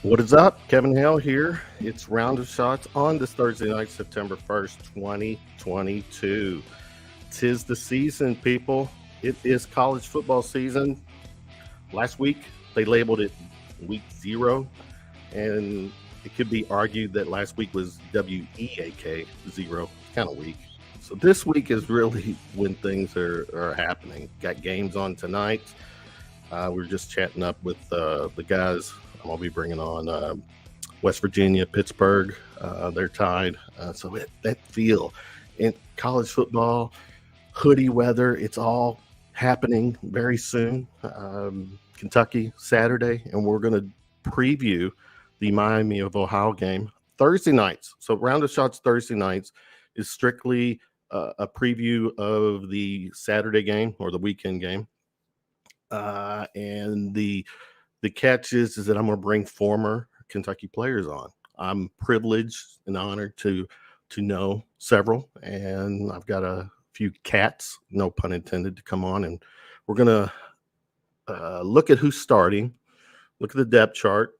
What is up? Kevin Hale here. It's Round of Shots on this Thursday night, September 1st, 2022. Tis the season, people. It is college football season. Last week, they labeled it week 0, and it could be argued that last week was WEAK 0, kind of weak. So this week is really when things are happening. Got games on tonight. We were just chatting up with the guys. I'm going to be bringing on West Virginia, Pittsburgh. They're tied. So that feel in college football, hoodie weather, it's all happening very soon. Kentucky, Saturday, and we're going to preview the Miami of Ohio game Thursday nights. So Round of Shots Thursday nights is strictly a preview of the Saturday game or the weekend game. And the catch is that I'm going to bring former Kentucky players on. I'm privileged and honored to know several, and I've got a few cats, no pun intended, to come on, and we're going to look at who's starting, look at the depth chart,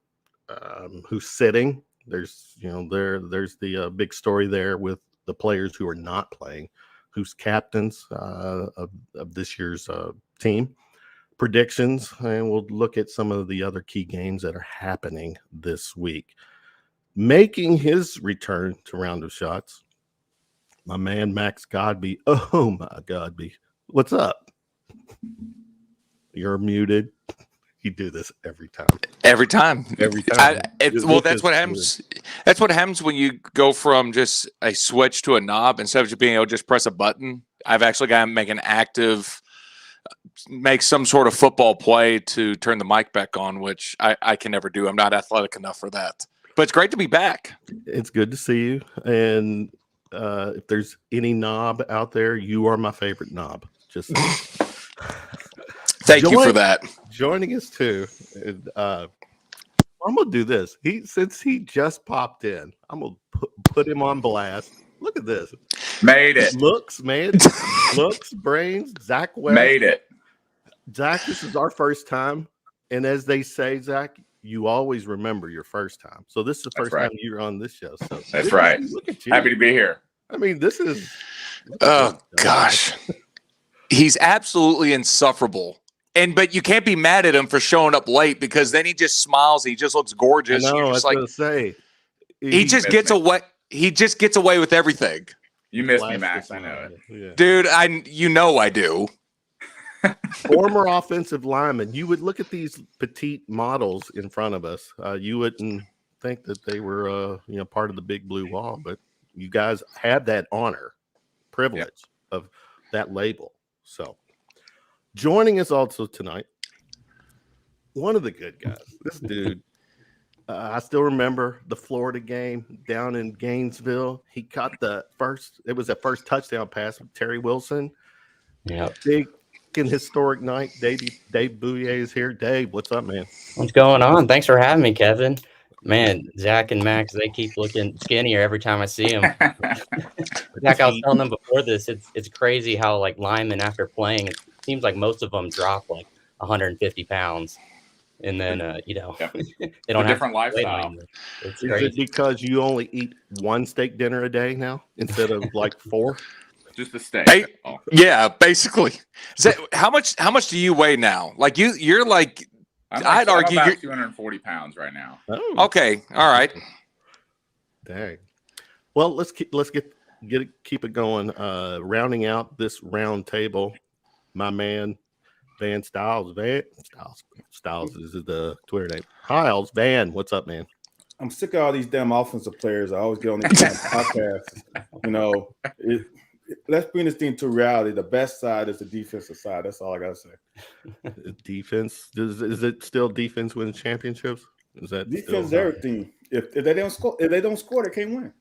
who's sitting. There's the big story there with the players who are not playing, who's captains of this year's team. Predictions, and we'll look at some of the other key games that are happening this week. Making his return to Round of Shots, my man Max Godby. Oh my Godby, what's up? You're muted. You do this every time. Every time. That's what happens. That's what happens when you go from just a switch to a knob instead of just being able to just press a button. I've actually got to make some sort of football play to turn the mic back on, which I can never do. I'm not athletic enough for that. But it's great to be back. It's good to see you. And if there's any knob out there, you are my favorite knob. Just thank you for that. Joining us too. And, I'm gonna do this. Since he just popped in, I'm gonna put him on blast. Look at this. Made it. Looks, man. Looks, brains. Zach West. Made it. Zach, this is our first time. And as they say, Zach, you always remember your first time. So this is the first time you're on this show. So that's right. Look at you. Happy to be here. I mean, this is. Oh, gosh. He's absolutely insufferable. But you can't be mad at him for showing up late because then he just smiles. He just looks gorgeous. I know, You're just like, to say. He just gets away. He just gets away with everything. You miss me, Max. I know it. Yeah. Dude, I do. Former offensive lineman. You would look at these petite models in front of us. You wouldn't think that they were, part of the big blue wall, but you guys had that honor, privilege of that label. So joining us also tonight, one of the good guys, this dude. I still remember the Florida game down in Gainesville. He caught the first touchdown pass with Terry Wilson. Yeah. Big and historic night. Dave Bouvier is here. Dave, what's up, man? What's going on? Thanks for having me, Kevin. Man, Zach and Max, they keep looking skinnier every time I see them. Zach, I was telling them before this, it's crazy how, like, linemen after playing, it seems like most of them drop, like, 150 pounds. And then, they don't have a different lifestyle. Is it because you only eat one steak dinner a day now instead of like 4? Just a steak. Yeah, basically. How much do you weigh now? Like you're like, I'd argue I'm you're about 240 pounds right now. Oh. Okay. All right. Dang. Well, let's keep it going. Rounding out this round table, my man. Van Styles is the Twitter name. Hiles, Van, what's up, man? I'm sick of all these damn offensive players. I always get on these damn podcasts. Let's bring this thing to reality. The best side is the defensive side. That's all I gotta say. Defense. Is it still defense wins championships? Is that defense is everything? If they don't score, they can't win.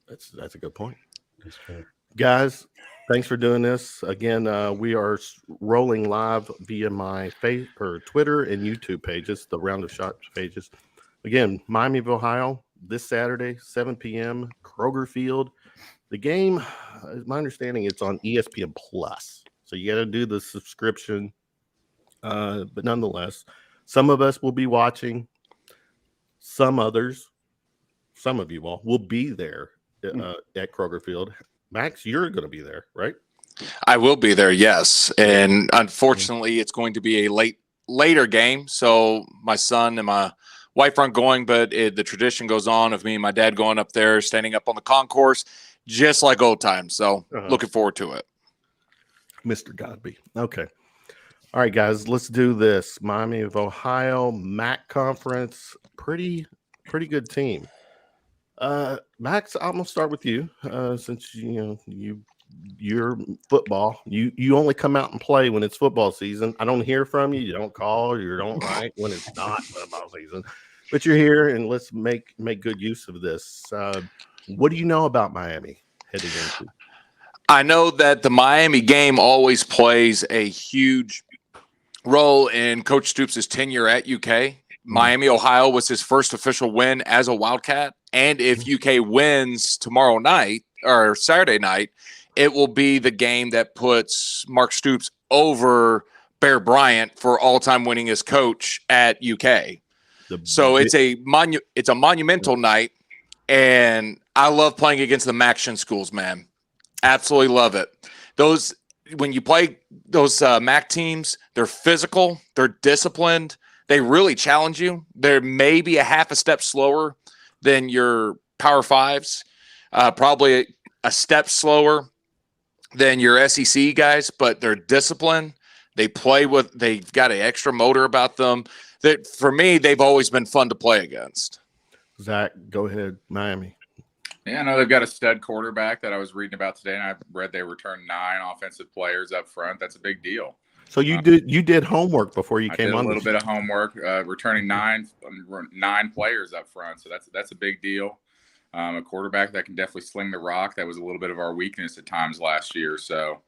That's a good point. That's true. Guys, thanks for doing this. Again, we are rolling live via my Twitter and YouTube pages, the Round of Shots pages. Again, Miami of Ohio, this Saturday, 7 p.m., Kroger Field. The game, my understanding, it's on ESPN Plus. So you got to do the subscription. But nonetheless, some of us will be watching. Some others, some of you all will be there at Kroger Field. Max, you're going to be there, right? I will be there, yes. And unfortunately, it's going to be a later game. So my son and my wife aren't going, but the tradition goes on of me and my dad going up there, standing up on the concourse, just like old times. So looking forward to it. Mr. Godby. Okay. All right, guys, let's do this. Miami of Ohio, MAC conference, pretty good team. Max, I'm gonna start with you. Since you're football, you only come out and play when it's football season. I don't hear from you. You don't call. You don't write when it's not football season. But you're here, and let's make good use of this. What do you know about Miami heading into? I know that the Miami game always plays a huge role in Coach Stoops' tenure at UK. Miami, Ohio was his first official win as a Wildcat. And if UK wins tomorrow night or Saturday night, it will be the game that puts Mark Stoops over Bear Bryant for all-time winningest coach at UK. So it's a monumental night, and I love playing against the MAC schools, man. Absolutely love it. When you play those MAC teams, they're physical, they're disciplined, they really challenge you. They're maybe a half a step slower than your Power Fives, probably a step slower than your SEC guys, but they're disciplined. They've got an extra motor about them. That for me, they've always been fun to play against. Zach, go ahead, Miami. Yeah, I know they've got a stud quarterback that I was reading about today, and I read they returned 9 offensive players up front. That's a big deal. So you did homework before you came on. A little bit of homework, returning 9 players up front. So that's a big deal. A quarterback that can definitely sling the rock. That was a little bit of our weakness at times last year. So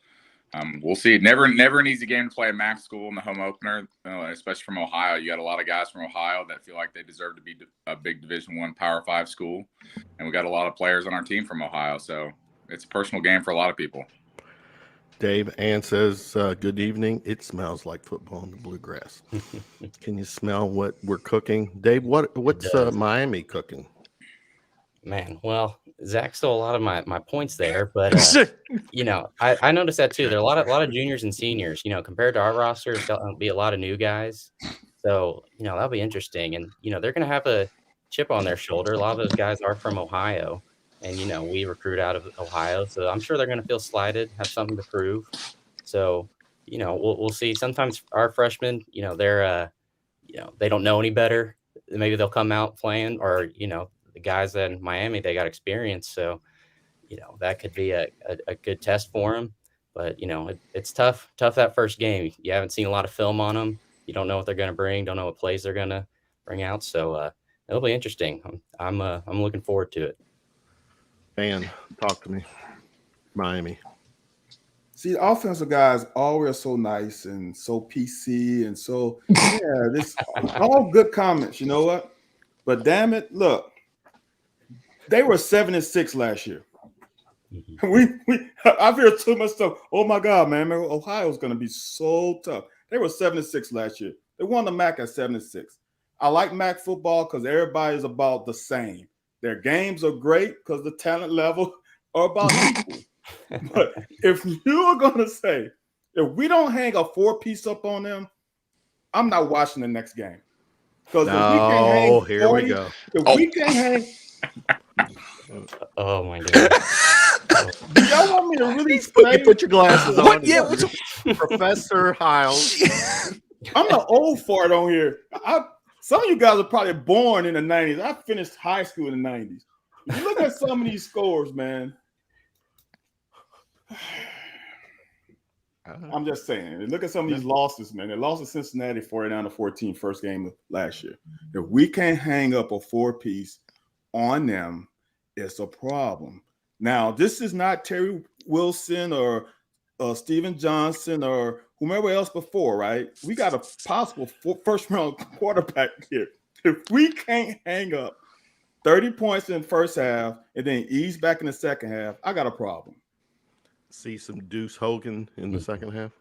we'll see. Never an easy game to play at MAC school in the home opener, especially from Ohio. You got a lot of guys from Ohio that feel like they deserve to be a big Division I Power 5 school, and we got a lot of players on our team from Ohio. So it's a personal game for a lot of people. Dave Ann says, good evening. It smells like football in the bluegrass. Can you smell what we're cooking? Dave, what's Miami cooking? Man, well, Zach stole a lot of my points there, but I noticed that too. There are a lot of juniors and seniors. Compared to our roster, there'll be a lot of new guys. So that'll be interesting, and they're going to have a chip on their shoulder. A lot of those guys are from Ohio, and we recruit out of Ohio, so I'm sure they're going to feel slighted, have something to prove. So we'll see. Sometimes our freshmen, they're they don't know any better. Maybe they'll come out playing, or the guys in Miami, they got experience. So, that could be a good test for them. But, it's tough that first game. You haven't seen a lot of film on them. You don't know what they're going to bring. Don't know what plays they're going to bring out. So it'll be interesting. I'm looking forward to it. Van, talk to me. Miami. See, the offensive guys always so nice and so PC and so, this all good comments, you know what? But damn it, look. They were 7-6 last year. I feel too much stuff. Oh my God, man! Ohio's going to be so tough. They were 7-6 last year. They won the MAC at 7-6. I like MAC football because everybody's about the same. Their games are great because the talent level are about equal. But if you are going to say if we don't hang a 4-piece up on them, I'm not watching the next game. Because if we can hang, here 40, we go. If we can hang. Oh my God! Do y'all want me to really put your glasses on? What? Yeah, Professor Hiles. I'm the old fart on here. Some of you guys are probably born in the 90s. I finished high school in the 90s. If you look at some of these scores, man. I'm just saying. Look at some of these losses, man. They lost to Cincinnati 49-14 first game of last year. If we can't hang up a 4-piece on them, it's a problem. Now, this is not Terry Wilson or Steven Johnson or whomever else before, right? We got a possible first-round quarterback here. If we can't hang up 30 points in the first half and then ease back in the second half, I got a problem. See some Deuce Hogan in the second half?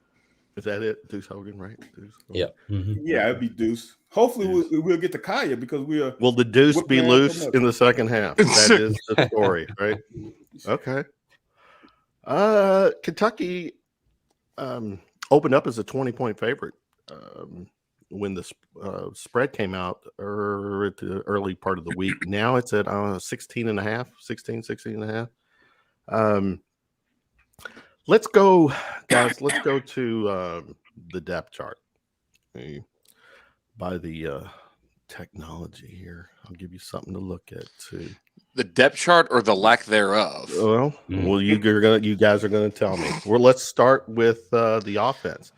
Is that it? Deuce Hogan, right? Deuce Hogan. Yep. Mm-hmm. Yeah, it'd be Deuce. Hopefully, we'll get to Kaya because we are. Will the Deuce Whoop be man, loose whoop in the second half? That is the story, right? Okay. Kentucky opened up as a 20-point favorite when the spread came out at the early part of the week. Now it's at 16 and a half. Let's go, guys. Let's go to the depth chart. By the technology here, I'll give you something to look at too. The depth chart or the lack thereof? Well, you guys are gonna tell me. Well, let's start with the offense.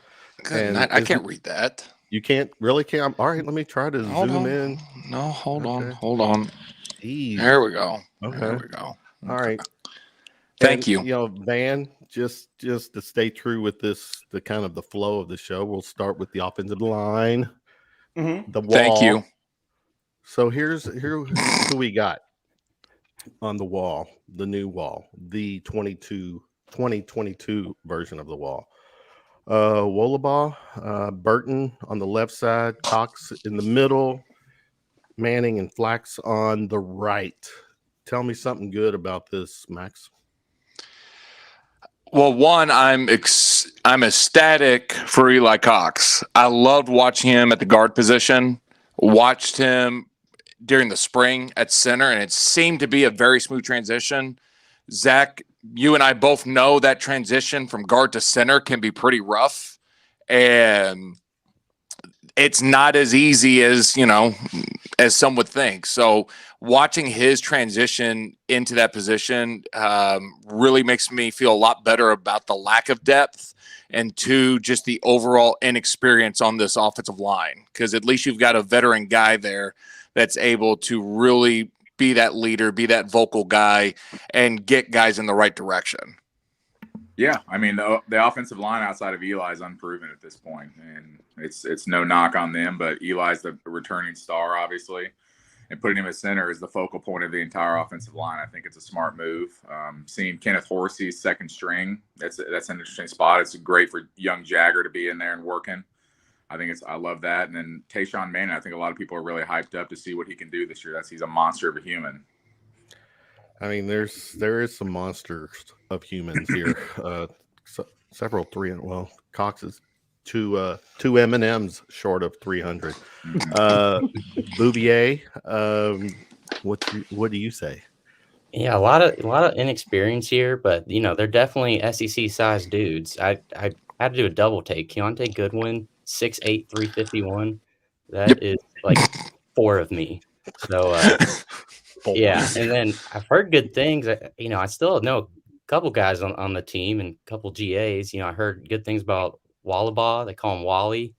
Good night. I can't read that. You can't. All right, let me try to zoom in. No, hold on. Ease. There we go. Okay. There we go. All right. Thank you. You know, Van, just to stay true with the kind of the flow of the show, we'll start with the offensive line. Mm-hmm. The wall. Thank you. So here's who we got on the wall, the new wall, the 2022 version of the wall. Wollabaugh, Burton on the left side, Cox in the middle, Manning and Flax on the right. Tell me something good about this, Max. Well, one, I'm ecstatic for Eli Cox. I loved watching him at the guard position. Watched him during the spring at center, and it seemed to be a very smooth transition. Zach, you and I both know that transition from guard to center can be pretty rough, and it's not as easy as, as some would think. So watching his transition into that position really makes me feel a lot better about the lack of depth, and two, just the overall inexperience on this offensive line, because at least you've got a veteran guy there that's able to really be that leader, be that vocal guy, and get guys in the right direction. Yeah, I mean, the offensive line outside of Eli is unproven at this point, and it's no knock on them, but Eli's the returning star, obviously, and putting him at center is the focal point of the entire offensive line. I think it's a smart move. Seeing Kenneth Horsey's second string, that's an interesting spot. It's great for young Jagger to be in there and working. I love that. And then Tayshawn Manning, I think a lot of people are really hyped up to see what he can do this year. He's a monster of a human. I mean, there is some monsters of humans here. Several Cox is two M&Ms short of 300. Bouvier, what do you say? Yeah, a lot of inexperience here, but they're definitely SEC sized dudes. I had to do a double take. Keontae Goodwin, 6'8", 351. That is like 4 of me. So yeah, and then I've heard good things. I still know a couple guys on the team and a couple GAs. I heard good things about Wollabaugh. They call him Wally.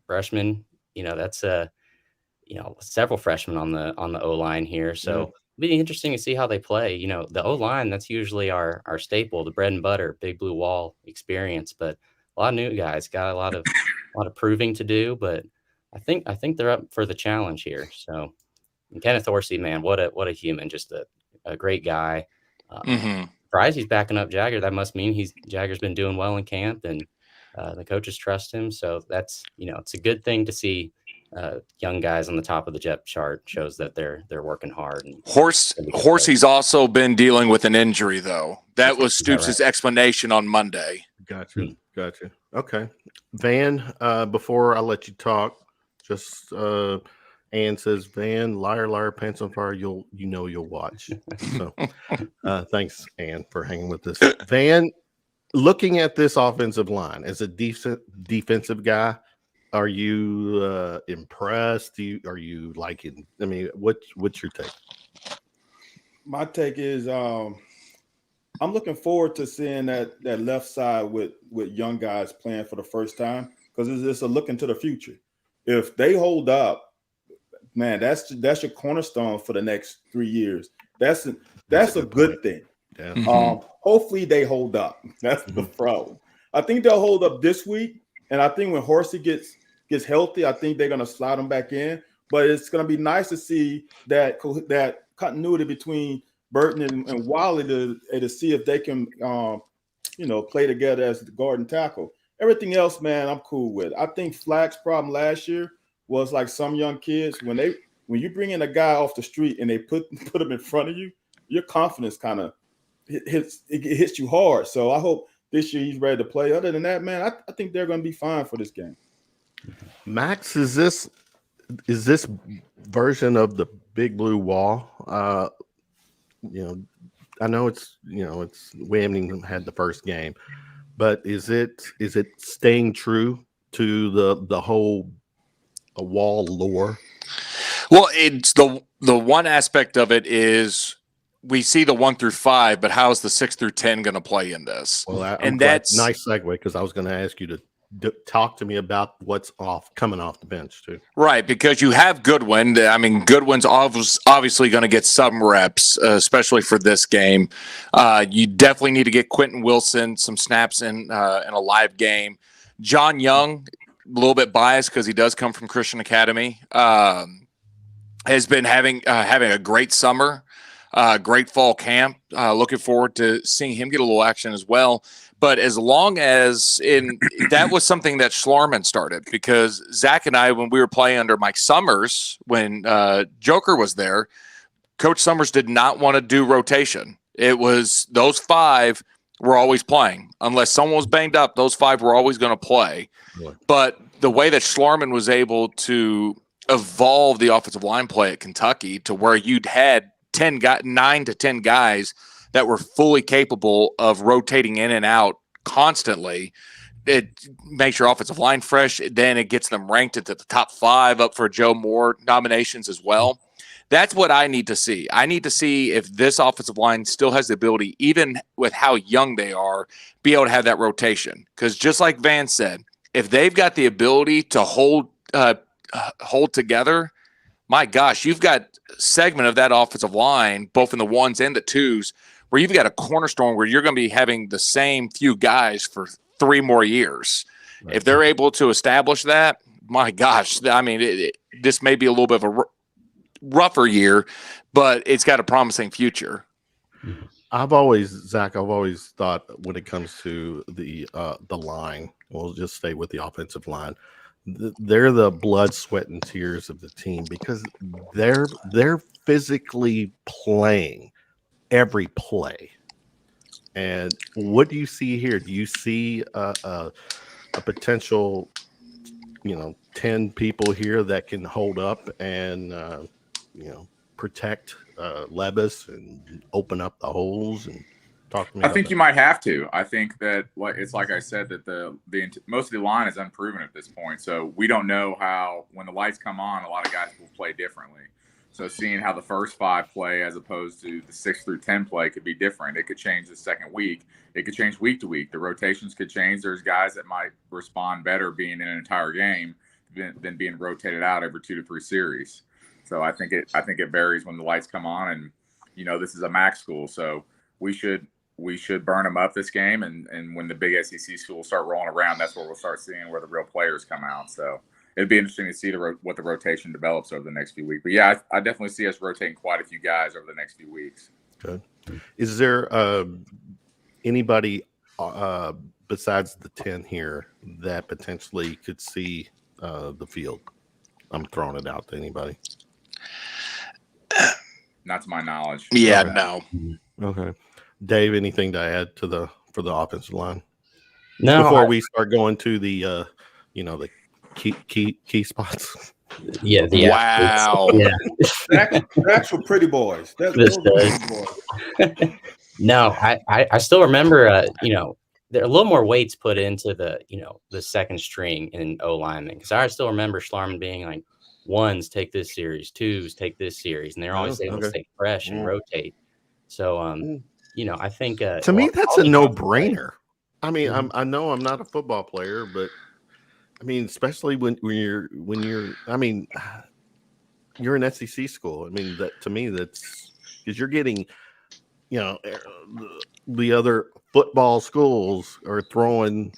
Freshman. That's several freshmen on the O line here. So it'll be interesting to see how they play. The O line, that's usually our staple, the bread and butter, big blue wall experience. But a lot of new guys got a lot of proving to do. But I think they're up for the challenge here. So. And Kenneth Horsey, man, what a human, just a great guy. Surprised he's backing up Jagger. That must mean Jagger's been doing well in camp, and the coaches trust him. So that's it's a good thing to see young guys on the top of the depth chart. Shows that they're working hard. And Horsey's also been dealing with an injury, though. That was Stoops' explanation on Monday. Gotcha. Okay, Van. Before I let you talk, just. Ann says, Van, liar, pants on fire, you'll watch. So thanks, Ann, for hanging with us. Van, looking at this offensive line as a defensive guy, are you impressed? Are you liking? I mean, what's your take? My take is I'm looking forward to seeing that left side with young guys playing for the first time, because it's a look into the future. If they hold up, man, that's your cornerstone for the next 3 years. That's a good thing. Yeah. Hopefully they hold up. That's the problem. I think they'll hold up this week, and I think when Horsey gets healthy, I think they're gonna slide him back in. But it's gonna be nice to see that continuity between Burton and Wally to see if they can play together as the guard and tackle. Everything else, man, I'm cool with. I think Flack's problem last year was like some young kids when you bring in a guy off the street and they put him in front of you, your confidence kind of hits you hard. So I hope this year he's ready to play. Other than that, man, I think they're going to be fine for this game. Max, is this version of the Big Blue Wall? I know it's we haven't even had the first game, but is it staying true to the whole wall lore? Well, it's the one aspect of it is we see the 1 through 5, but how's the 6 through 10 going to play in this? Well, that's nice segue, because I was going to ask you to talk to me about what's coming off the bench too. Right, because you have Goodwin. I mean, Goodwin's obviously going to get some reps, especially for this game. You definitely need to get Quentin Wilson some snaps in a live game. John Young, a little bit biased because he does come from Christian Academy, has been having a great summer, great fall camp. Looking forward to seeing him get a little action as well. But as long as that was something that Schlarman started, because Zach and I, when we were playing under Mike Summers, when Joker was there, Coach Summers did not want to do rotation. It was those 5 were always playing. Unless someone was banged up, those 5 were always going to play. Really? But the way that Schlarman was able to evolve the offensive line play at Kentucky to where you'd had 9 to 10 guys that were fully capable of rotating in and out constantly, it makes your offensive line fresh. Then it gets them ranked into the top 5 up for Joe Moore nominations as well. That's what I need to see. I need to see if this offensive line still has the ability, even with how young they are, be able to have that rotation. Because just like Van said, if they've got the ability to hold together, my gosh, you've got a segment of that offensive line, both in the 1s and the 2s, where you've got a cornerstone where you're going to be having the same few guys for 3 more years. Right. If they're able to establish that, my gosh, I mean, this may be a little bit of a rougher year, but it's got a promising future. I've always thought when it comes to the line, we'll just stay with the offensive line. They're the blood, sweat, and tears of the team because they're physically playing every play. And what do you see here? Do you see a potential, 10 people here that can hold up and protect Levis and open up the holes and talk to me? I think you might have to. I think that it's like I said that the most of the line is unproven at this point. So we don't know how when the lights come on, a lot of guys will play differently. So seeing how the first 5 play as opposed to the 6 through 10 play could be different. It could change the second week. It could change week to week. The rotations could change. There's guys that might respond better being in an entire game than being rotated out every 2 to 3 series. So I think it varies when the lights come on, and this is a MAC school, so we should burn them up this game, and when the big SEC schools start rolling around, that's where we'll start seeing where the real players come out. So it'd be interesting to see what the rotation develops over the next few weeks. But yeah, I definitely see us rotating quite a few guys over the next few weeks. Good. Is there anybody besides the 10 here that potentially could see the field? I'm throwing it out to anybody. Not to my knowledge. Yeah, okay. No. Okay. Dave, anything to add for the offensive line? No. Before we start going to the the key spots. Yeah. Wow. Yeah. That's for pretty boys. This does. No, I still remember. There are a little more weights put into the second string in O lineman, because I still remember Schlarman being like, 1s take this series, 2s take this series, and they're always able to stay fresh and rotate. So I think to me that's a no-brainer. I mean, I know I'm not a football player, but I mean, especially when you're I mean, you're an SEC school. I mean, that to me that's because you're getting the other football schools are throwing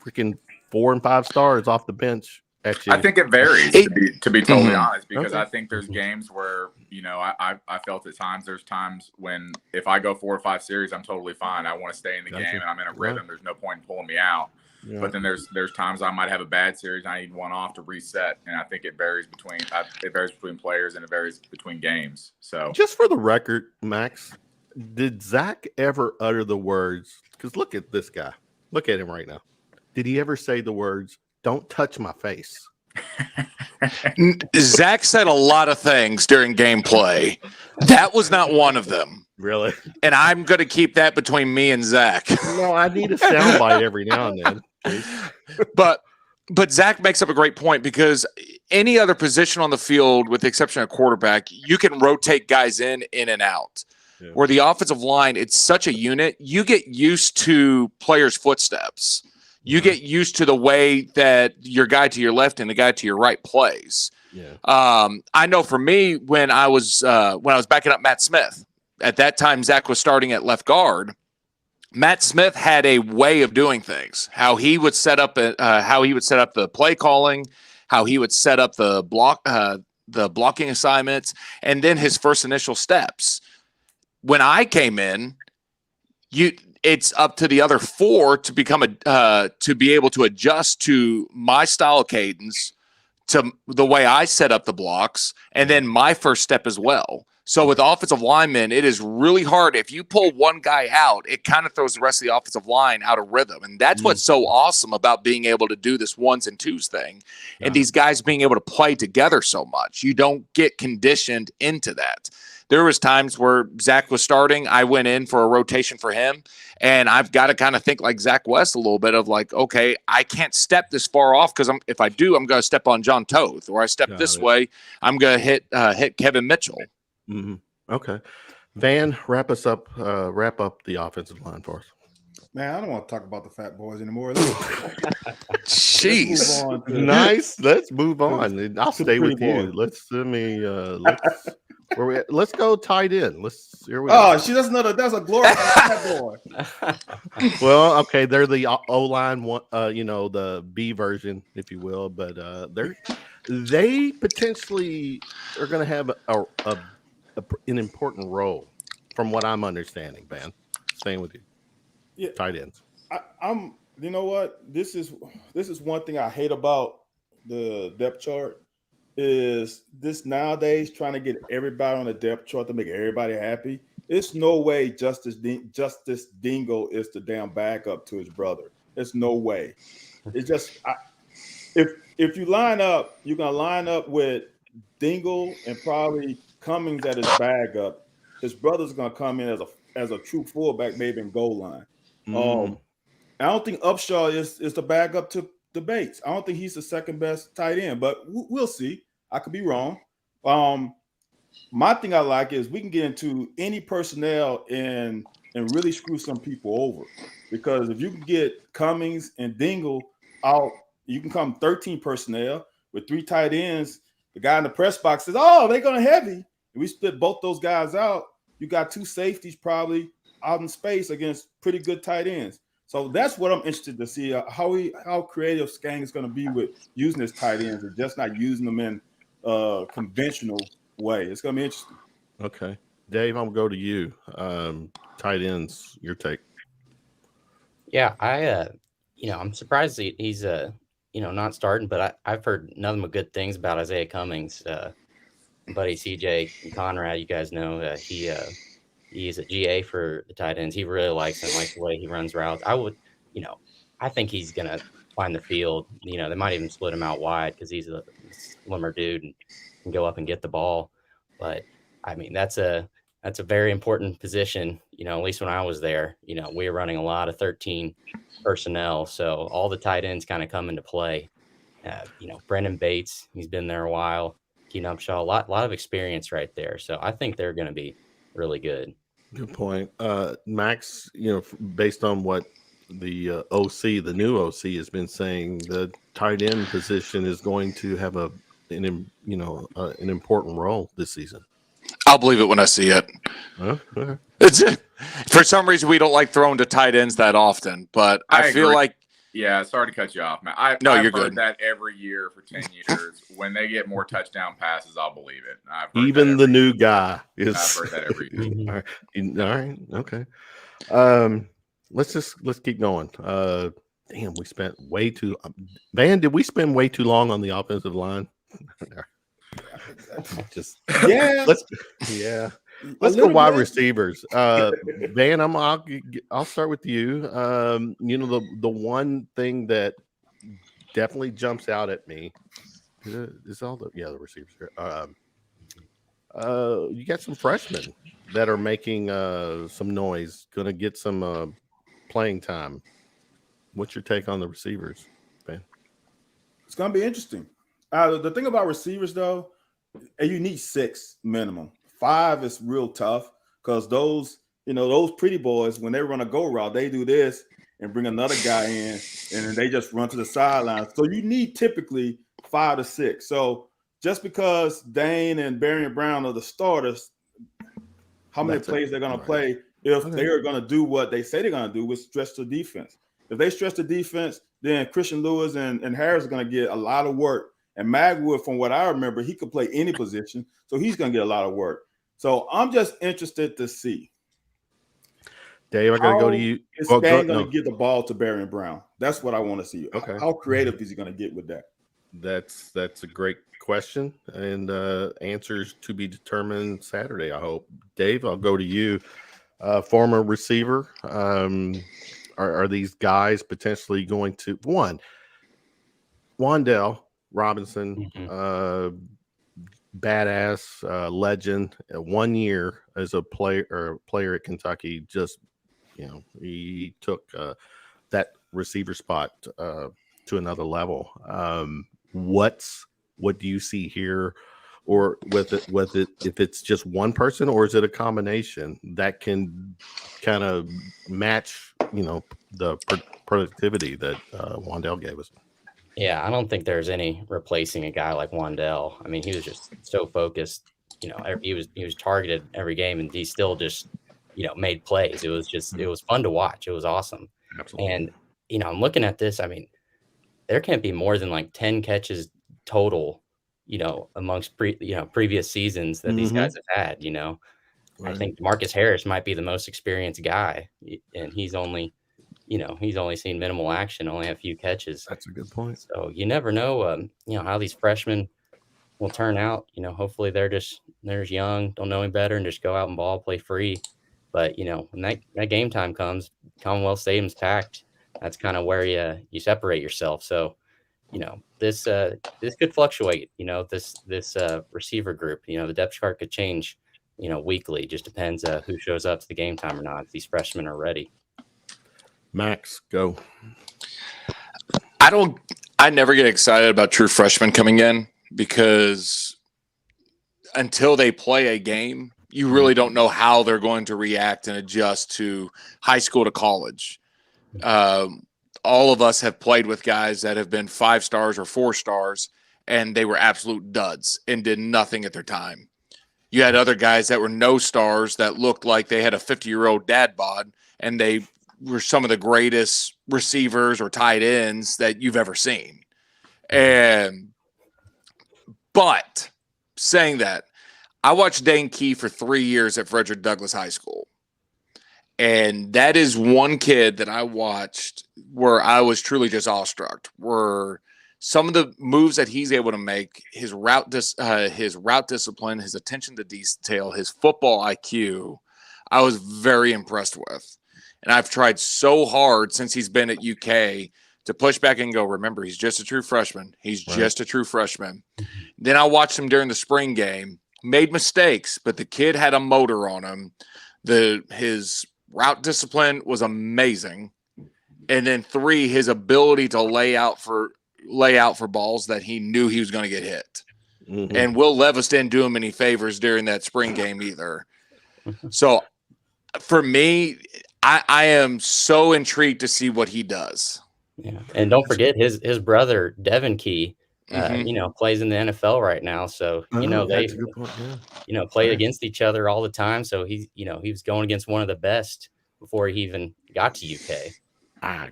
freaking 4 and 5 stars off the bench at you. I think it varies, to be totally honest, because I think there's games where I felt at times there's times when if I go 4 or 5 series, I'm totally fine. I want to stay in the game and I'm in a rhythm. There's no point in pulling me out. Yeah. But then there's times I might have a bad series. I need one off to reset, and I think it varies between players and it varies between games. So just for the record, Max, did Zach ever utter the words? Because look at this guy. Look at him right now. Did he ever say the words, "Don't touch my face"? Zach said a lot of things during gameplay. That was not one of them. Really? And I'm going to keep that between me and Zach. No, I need a soundbite every now and then. But Zach makes up a great point, because any other position on the field, with the exception of quarterback, you can rotate guys in and out. Yeah. Where the offensive line, it's such a unit. You get used to players' footsteps. You get used to the way that your guy to your left and the guy to your right plays. Yeah. I know for me, when I was backing up Matt Smith, at that time Zach was starting at left guard. Matt Smith had a way of doing things. How he would set up the play calling, how he would set up the blocking assignments, and then his first initial steps. When I came in, it's up to the other 4 to to be able to adjust to my style cadence, to the way I set up the blocks, and then my first step as well. So with offensive linemen, it is really hard. If you pull one guy out, it kind of throws the rest of the offensive line out of rhythm. And that's what's so awesome about being able to do this ones and twos thing. Yeah. And these guys being able to play together so much. You don't get conditioned into that. There was times where Zach was starting. I went in for a rotation for him. And I've got to kind of think like Zach West a little bit of like, okay, I can't step this far off, because if I do, I'm going to step on John Toth. Or I step this way, I'm going to hit Kevin Mitchell. Mm-hmm. Okay, Van, wrap up the offensive line for us. Man, I don't want to talk about the fat boys anymore. Jeez, Let's move on. I'll stay with you. Let's go tight end. Here we go. She doesn't know that's a glorified fat boy. Well, okay, they're the O-line one, the B version, if you will, but they potentially are going to have an important role, from what I'm understanding. Van, staying with you. Yeah, tight ends. I'm. You know what? This is one thing I hate about the depth chart, is this nowadays trying to get everybody on the depth chart to make everybody happy. It's no way Justice Dingle is the damn backup to his brother. There's no way. It's just if you line up, you're gonna line up with Dingle and probably Cummings at his backup. His brother's gonna come in as a true fullback, maybe in goal line. I don't think Upshaw is the backup to Bates. I don't think he's the second best tight end, but we'll see. I could be wrong. My thing I like is we can get into any personnel and really screw some people over, because if you can get Cummings and Dingle out, you can come 13 personnel with 3 tight ends. The guy in the press box says, "Oh, they're going heavy." And we split both those guys out. You got 2 safeties probably out in space against pretty good tight ends. So that's what I'm interested to see, how creative Skang is going to be with using his tight ends and just not using them in a conventional way. It's going to be interesting. Okay. Dave, I'm going to go to you. Tight ends, your take. Yeah, I'm surprised he's not starting, but I've heard nothing but good things about Isaiah Cummings. Buddy CJ and Conrad, you guys know, he's a GA for the tight ends. He really likes him, like the way he runs routes. I think he's gonna find the field. They might even split him out wide because he's a slimmer dude and can go up and get the ball. But I mean, that's a very important position. At least when I was there, we were running a lot of 13 personnel, so all the tight ends kind of come into play. Brendan Bates, he's been there a while. Keenan Upshaw, a lot of experience right there. So I think they're going to be really good. Good point. Max, based on what the the new OC has been saying, the tight end position is going to have an important role this season. I'll believe it when I see it. For some reason, we don't like throwing to tight ends that often, but I feel like Yeah, sorry to cut you off, man. No, I've you're heard good. that every year for 10 years. When they get more touchdown passes, I'll believe it. Even the new guy is. I've heard that every year. All right. All right. Okay. Let's keep going. Damn, we spent way too. Van, did we spend way too long on the offensive line? Just Yeah. Let's go wide receivers. Van, I'll start with you. The one thing that definitely jumps out at me is all the receivers here. You got some freshmen that are making some noise, going to get some playing time. What's your take on the receivers, Ben? It's going to be interesting. The thing about receivers, though, you need 6 minimum. 5 is real tough because those pretty boys, when they run a go route, they do this and bring another guy in, and then they just run to the sideline. So you need typically 5 to 6. So just because Dane and Barry Brown are the starters, how many plays they're going to play if they are going to do what they say they're going to do, with stretch the defense. If they stretch the defense, then Christian Lewis and Harris are going to get a lot of work. And Magwood, from what I remember, he could play any position, so he's going to get a lot of work. So I'm just interested to see. Dave, I got to go to you. Is Stan going to get the ball to Barry Brown? That's what I want to see. Okay. How creative is he going to get with that? That's a great question, and answers to be determined Saturday, I hope. Dave, I'll go to you. Former receiver. Are these guys potentially going to Wan'Dale Robinson, badass legend, 1 year as a player at Kentucky, just he took that receiver spot to another level. What do you see here, or with it if it's just one person, or is it a combination that can kind of match the productivity that Wan'Dale gave us? Yeah, I don't think there's any replacing a guy like Wan'Dale. I mean, he was just so focused. He was targeted every game, and he still just made plays. It was fun to watch. It was awesome. Absolutely. And I'm looking at this. I mean, there can't be more than like 10 catches total, amongst previous seasons that these guys have had. Right. I think Marcus Harris might be the most experienced guy, and he's only seen minimal action, only a few catches. That's a good point. So you never know, how these freshmen will turn out. Hopefully they're just young, don't know any better, and just go out and ball, play free. But when that game time comes, Commonwealth Stadium's packed. That's kind of where you separate yourself. So this could fluctuate. This receiver group. The depth chart could change. Weekly. Just depends who shows up to the game time or not. If these freshmen are ready. Max, go. I never get excited about true freshmen coming in, because until they play a game, you really don't know how they're going to react and adjust to high school to college. All of us have played with guys that have been 5 stars or 4 stars, and they were absolute duds and did nothing at their time. You had other guys that were no stars that looked like they had a 50-year-old dad bod, and they were some of the greatest receivers or tight ends that you've ever seen. But saying that, I watched Dane Key for 3 years at Frederick Douglass High School. And that is one kid that I watched where I was truly just awestruck, were some of the moves that he's able to make, his route discipline, his attention to detail, his football IQ, I was very impressed with. And I've tried so hard since he's been at UK to push back and go, remember, he's just a true freshman. He's just a true freshman. Then I watched him during the spring game, made mistakes, but the kid had a motor on him. His route discipline was amazing. And then 3, his ability to lay out for balls that he knew he was going to get hit. And Will Levis didn't do him any favors during that spring game either. So for me, I am so intrigued to see what he does. Yeah, and don't forget his brother Devin Key, plays in the NFL right now. So they play against each other all the time. So he was going against one of the best before he even got to UK.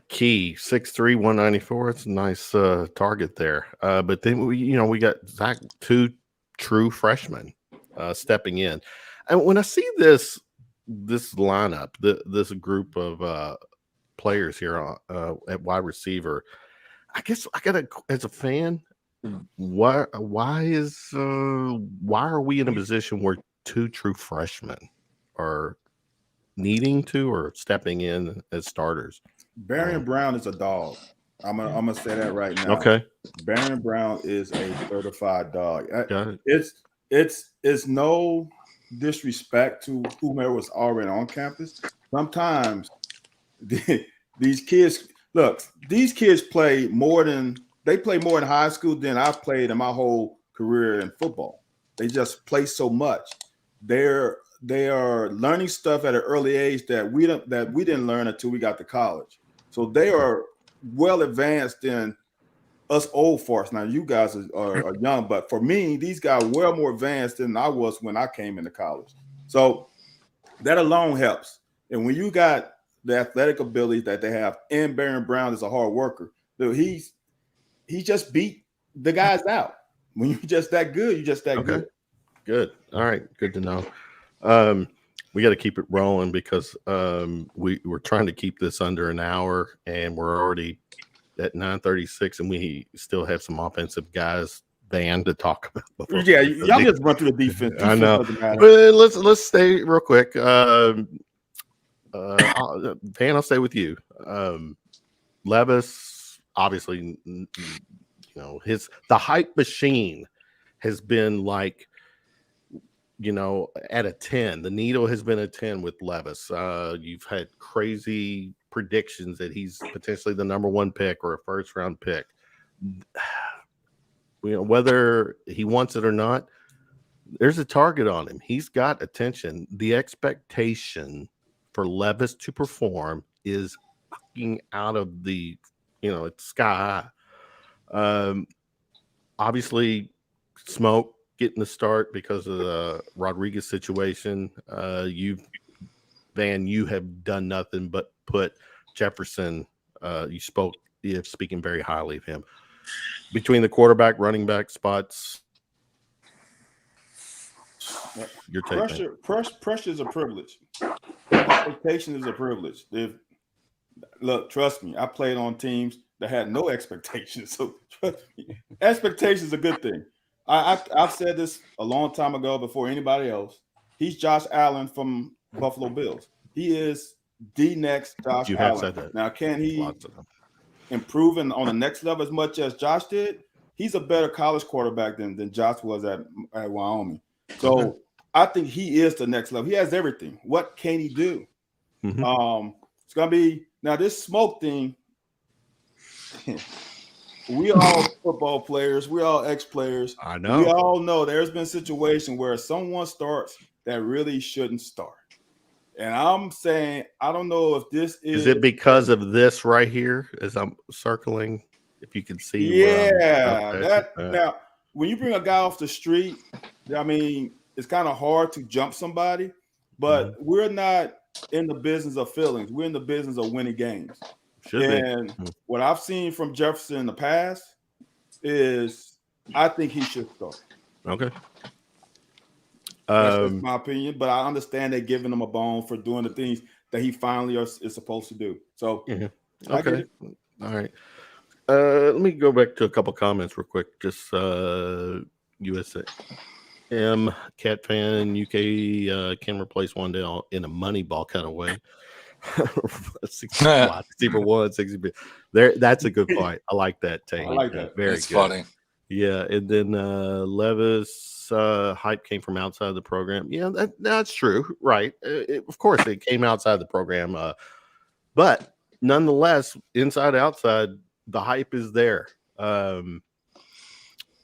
Key 6'3", 194. It's a nice target there. But then we got Zach, two true freshmen stepping in, and when I see this lineup, this group of players here at wide receiver, I guess I got as a fan, why are we in a position where two true freshmen are needing to or stepping in as starters? Barron Brown is a dog. I'm gonna say that right now. Okay. Barron Brown is a certified dog. Got it. It's no disrespect to whomever was already on campus. Sometimes these kids play more in high school than I've played in my whole career in football. They just play so much. They are learning stuff at an early age that we didn't learn until we got to college. So they are well advanced in us old farts. Now you guys are young, but for me, these guys are well more advanced than I was when I came into college. So that alone helps. And when you got the athletic ability that they have, and Barron Brown is a hard worker, he just beat the guys out. When you're just that good, you're just that good. Good. All right. Good to know. We got to keep it rolling because we're trying to keep this under an hour, and we're already at 9:36, and we still have some offensive guys banned to talk about. Yeah, y'all just run through the defense. I know. But let's stay real quick. Dan, I'll stay with you. Levis, obviously, the hype machine has been like, at a 10. The needle has been a 10 with Levis. You've had crazy predictions that he's potentially the number one pick or a first round pick. Whether he wants it or not, there's a target on him. He's got attention. The expectation for Levis to perform is fucking out of the, it's sky high. Obviously, Smoke getting the start because of the Rodriguez situation. You have done nothing but put Jefferson. You're speaking very highly of him. Between the quarterback, running back spots, your take. Pressure is a privilege. Expectation is a privilege. Look, trust me, I played on teams that had no expectations. So trust me, expectation is a good thing. I've said this a long time ago before anybody else. He's Josh Allen from Buffalo Bills. He is the next Josh Allen. Now, can he improve on the next level as much as Josh did? He's a better college quarterback than Josh was at Wyoming. So I think he is the next level. He has everything. What can he do? Mm-hmm. It's gonna be now this Smoke thing. We all football players. We all ex-players. I know. We all know there's been situations where someone starts that really shouldn't start. And I'm saying, I don't know if this is. Is it because of this right here as I'm circling? If you can see. Yeah. Now, when you bring a guy off the street, I mean, it's kind of hard to jump somebody, but we're not in the business of feelings. We're in the business of winning games. What I've seen from Jefferson in the past is I think he should start. Okay. That's my opinion, but I understand they're giving him a bone for doing the things that he finally is supposed to do. So, okay. All right. Let me go back to a couple comments real quick. Just USA Cat fan UK can replace Wandale in a money ball kind of way. 60 there. That's a good point. I like that take. I like that. Very good. Funny. Yeah, and then Levis hype came from outside the program. Yeah, that's true. Right. Of course, it came outside the program, but nonetheless, inside outside, the hype is there. Let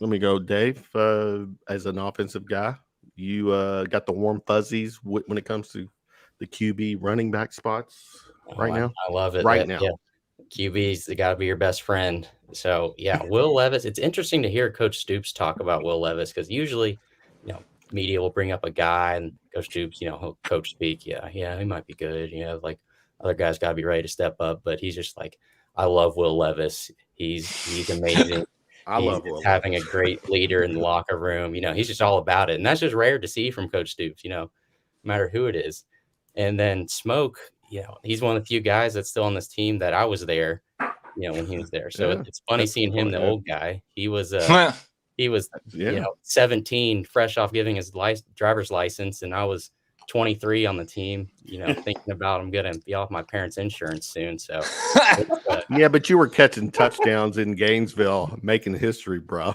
me go, Dave. As an offensive guy, you got the warm fuzzies when it comes to the QB running back spots now. I love it. Now. Yeah. QBs, they got to be your best friend. So, yeah, Will Levis. It's interesting to hear Coach Stoops talk about Will Levis because usually, media will bring up a guy and Coach Stoops, he'll coach speak. Yeah, he might be good. Like other guys got to be ready to step up. But he's just like, I love Will Levis. He's amazing. I He's love Will having Levis. a great leader in the locker room. He's just all about it. And that's just rare to see from Coach Stoops, no matter who it is. And then Smoke, he's one of the few guys that's still on this team that I was there, when he was there. So Yeah, it's funny that's seeing him, the yeah. old guy. He was, Yeah. 17, fresh off giving his driver's license. And I was 23 on the team, thinking about I'm going to be off my parents' insurance soon. So Yeah, but you were catching touchdowns in Gainesville, making history, bro.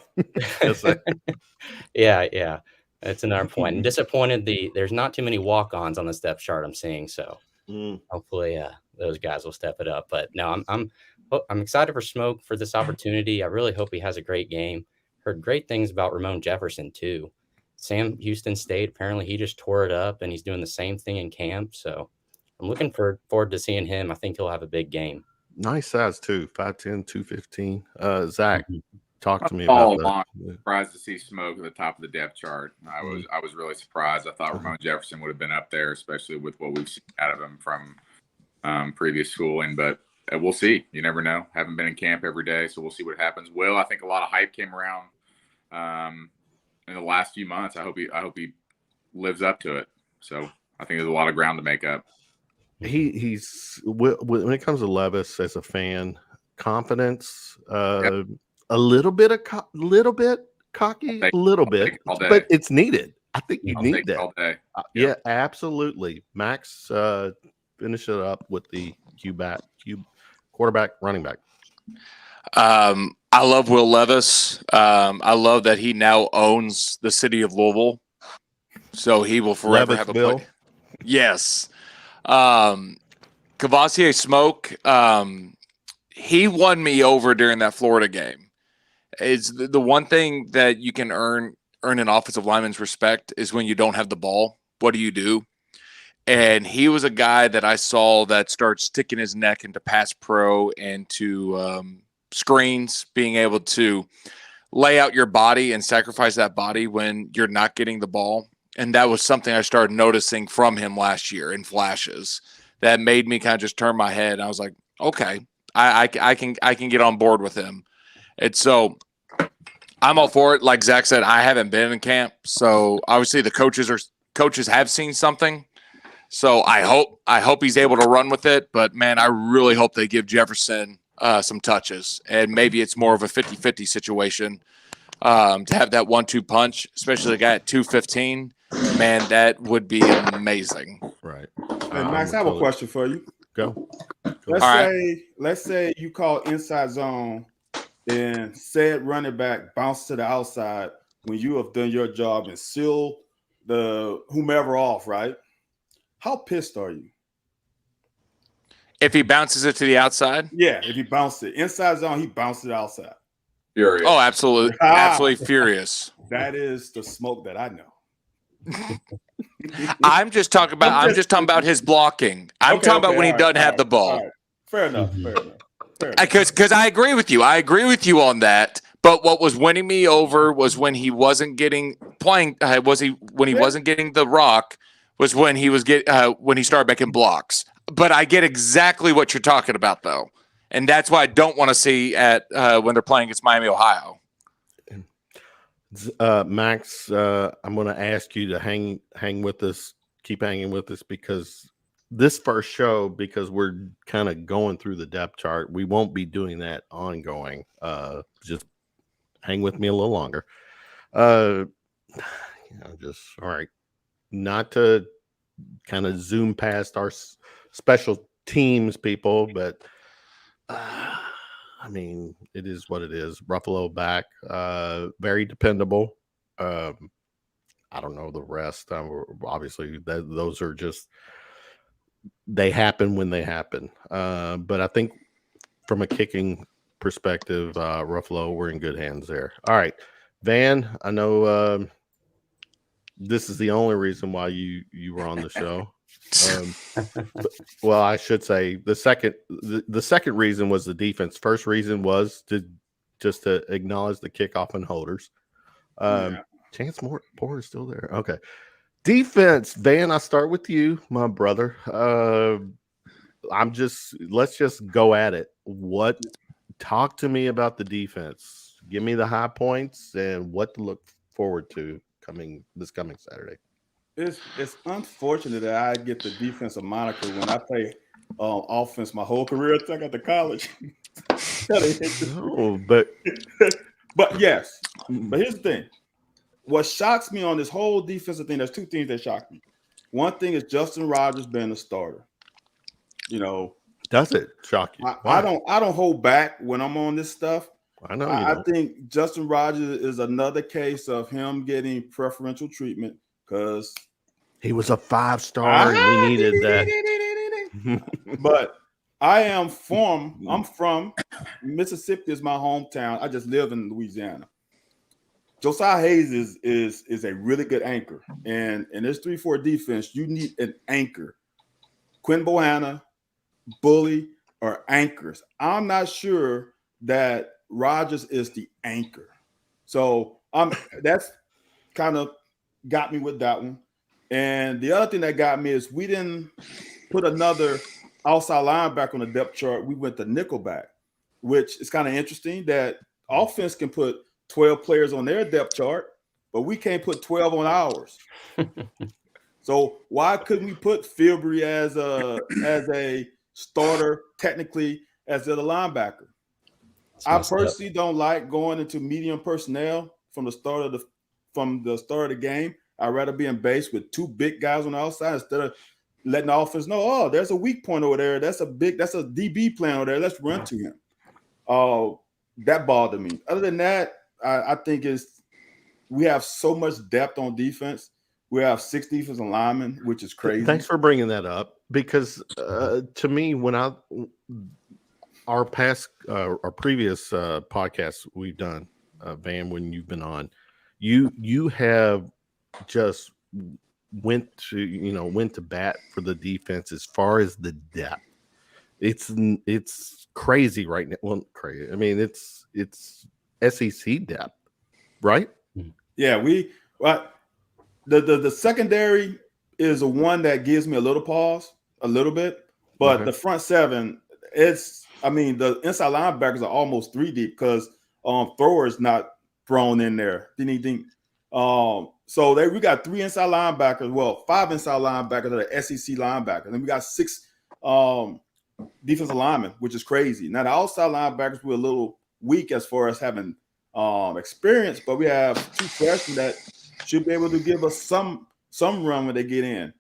Yeah. That's another point. And disappointed there's not too many walk-ons on the depth chart I'm seeing. So hopefully those guys will step it up. But no, I'm excited for Smoke for this opportunity. I really hope he has a great game. Heard great things about Ramon Jefferson too. Sam Houston State, apparently he just tore it up and he's doing the same thing in camp. So I'm looking forward to seeing him. I think he'll have a big game. Nice size too, 5'10", 215. Zach, talk to me All about along, that. surprised to see Smoke at the top of the depth chart. I was really surprised. I thought Ramon Jefferson would have been up there, especially with what we've seen out of him from previous schooling. But we'll see. You never know. Haven't been in camp every day, so we'll see what happens. Will, I think a lot of hype came around in the last few months. I hope he lives up to it. So I think there's a lot of ground to make up. He's when it comes to Levis as a fan, confidence, a little bit cocky, a little bit, but it's needed. I think you need that. All day. Yeah, absolutely. Max, finish it up with the Q quarterback, running back. I love Will Levis. I love that he now owns the city of Louisville, so he will forever have a play. Yes. Cavassier Smoke, he won me over during that Florida game. It's the one thing that you can earn an offensive lineman's respect is when you don't have the ball. What do you do? And he was a guy that I saw that started sticking his neck into pass pro and to screens, being able to lay out your body and sacrifice that body when you're not getting the ball. And that was something I started noticing from him last year in flashes that made me kind of just turn my head. I was like, okay, I can get on board with him. And so I'm all for it. Like Zach said, I haven't been in camp. So obviously the coaches have seen something. So I hope he's able to run with it. But man, I really hope they give Jefferson some touches, and maybe it's more of a 50-50 situation to have that 1-2 punch, especially the guy at 215. Man, that would be amazing. Right. Hey, Max, I have a question for you. Go. Let's say you call inside zone and said running back bounce to the outside when you have done your job and seal the whomever off, right? How pissed are you? If he bounces it to the outside? Yeah, if he bounced it. Inside zone, he bounced it outside. Furious. Oh, absolutely. Absolutely furious. That is the Smoke that I know. I'm just talking about his blocking. I'm talking about when he doesn't have the ball. Right. Fair enough. Because I agree with you. I agree with you on that. But what was winning me over was when he wasn't getting playing. Wasn't getting the rock. Was when he was when he started making blocks. But I get exactly what you're talking about, though, and that's why I don't want to see at when they're playing against Miami, Ohio. Max, I'm going to ask you to hang with us, keep hanging with us, because this first show, because we're kind of going through the depth chart, we won't be doing that ongoing. Just hang with me a little longer. Just all right. Not to kind of zoom past our special teams people, but I mean, it is what it is. Ruffalo back, very dependable. I don't know the rest. Obviously, those are just, they happen when they happen. But I think from a kicking perspective, Ruffalo, we're in good hands there. All right, Van, I know this is the only reason why you were on the show. Well, I should say the second reason was the defense. First reason was to acknowledge the kickoff and holders. Chance Moore is still there. Okay. Defense, Van, I start with you, my brother. let's just go at it. Talk to me about the defense. Give me the high points and what to look forward to this coming Saturday. It's unfortunate that I get the defensive moniker when I play offense my whole career until I got to college. No, but yes. But here's the thing. What shocks me on this whole defensive thing, there's two things that shock me. One thing is Justin Rogers being a starter. You know, does it shock you? I don't hold back when I'm on this stuff. I know. I think Justin Rogers is another case of him getting preferential treatment because he was a 5-star and we needed that. But I'm from Mississippi is my hometown. I just live in Louisiana. Josiah Hayes is a really good anchor. And in this 3-4 defense, you need an anchor. Quinn Bohanna, Bully are anchors. I'm not sure that Rogers is the anchor. So that's kind of got me with that one. And the other thing that got me is we didn't put another outside linebacker on the depth chart. We went to nickelback, which is kind of interesting that offense can put 12 players on their depth chart, but we can't put 12 on ours. So why couldn't we put Filbury as a starter, technically as the linebacker? I personally don't like going into medium personnel from the start of the game. I'd rather be in base with 2 big guys on the outside instead of letting the offense know, oh, there's a weak point over there. That's a DB playing over there. Let's run to him. That bothered me. Other than that, I think we have so much depth on defense. We have 6 defensive linemen, which is crazy. Thanks for bringing that up because to me, when our previous podcasts we've done, Van, when you've been on, you have just went to bat for the defense as far as the depth. It's crazy right now. Well, crazy. I mean, it's SEC depth, right? Yeah, the secondary is the one that gives me a little pause, a little bit, but the front 7, the inside linebackers are almost 3 deep because Thrower's not thrown in there. Anything. So we got 3 inside linebackers. Well, 5 inside linebackers that are SEC linebackers, and then we got 6 defensive linemen, which is crazy. Now the outside linebackers were a little weak as far as having experience, but we have 2 freshmen that should be able to give us some run when they get in.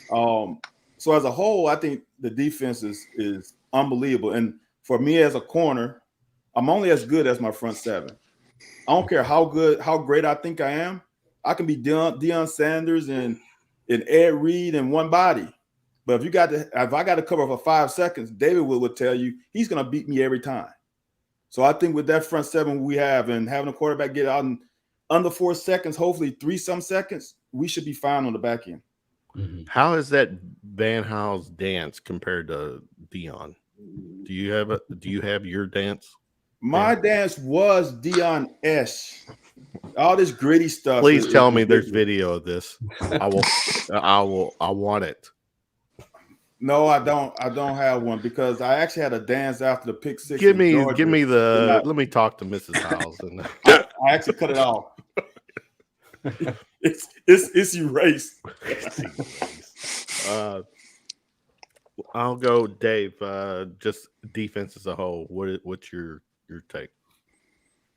So as a whole, I think the defense is unbelievable. And for me as a corner, I'm only as good as my front 7. I don't care how great I think I am. I can be Deion Sanders and Ed Reed in one body. But if I got to cover for 5 seconds, David would tell you he's going to beat me every time. So I think with that front 7 we have and having a quarterback get out in under 4 seconds, hopefully 3-some seconds, we should be fine on the back end. Mm-hmm. How is that Van Hiles dance compared to Deion? Do you have your dance? My dance was Deion-esque. All this gritty stuff. Please tell me there's video of this. I want it. No, I don't have one because I actually had a dance after the pick 6. Give me let me talk to Mrs. Hiles. I actually cut it off. It's erased. I'll go, Dave. Just defense as a whole. What's your take?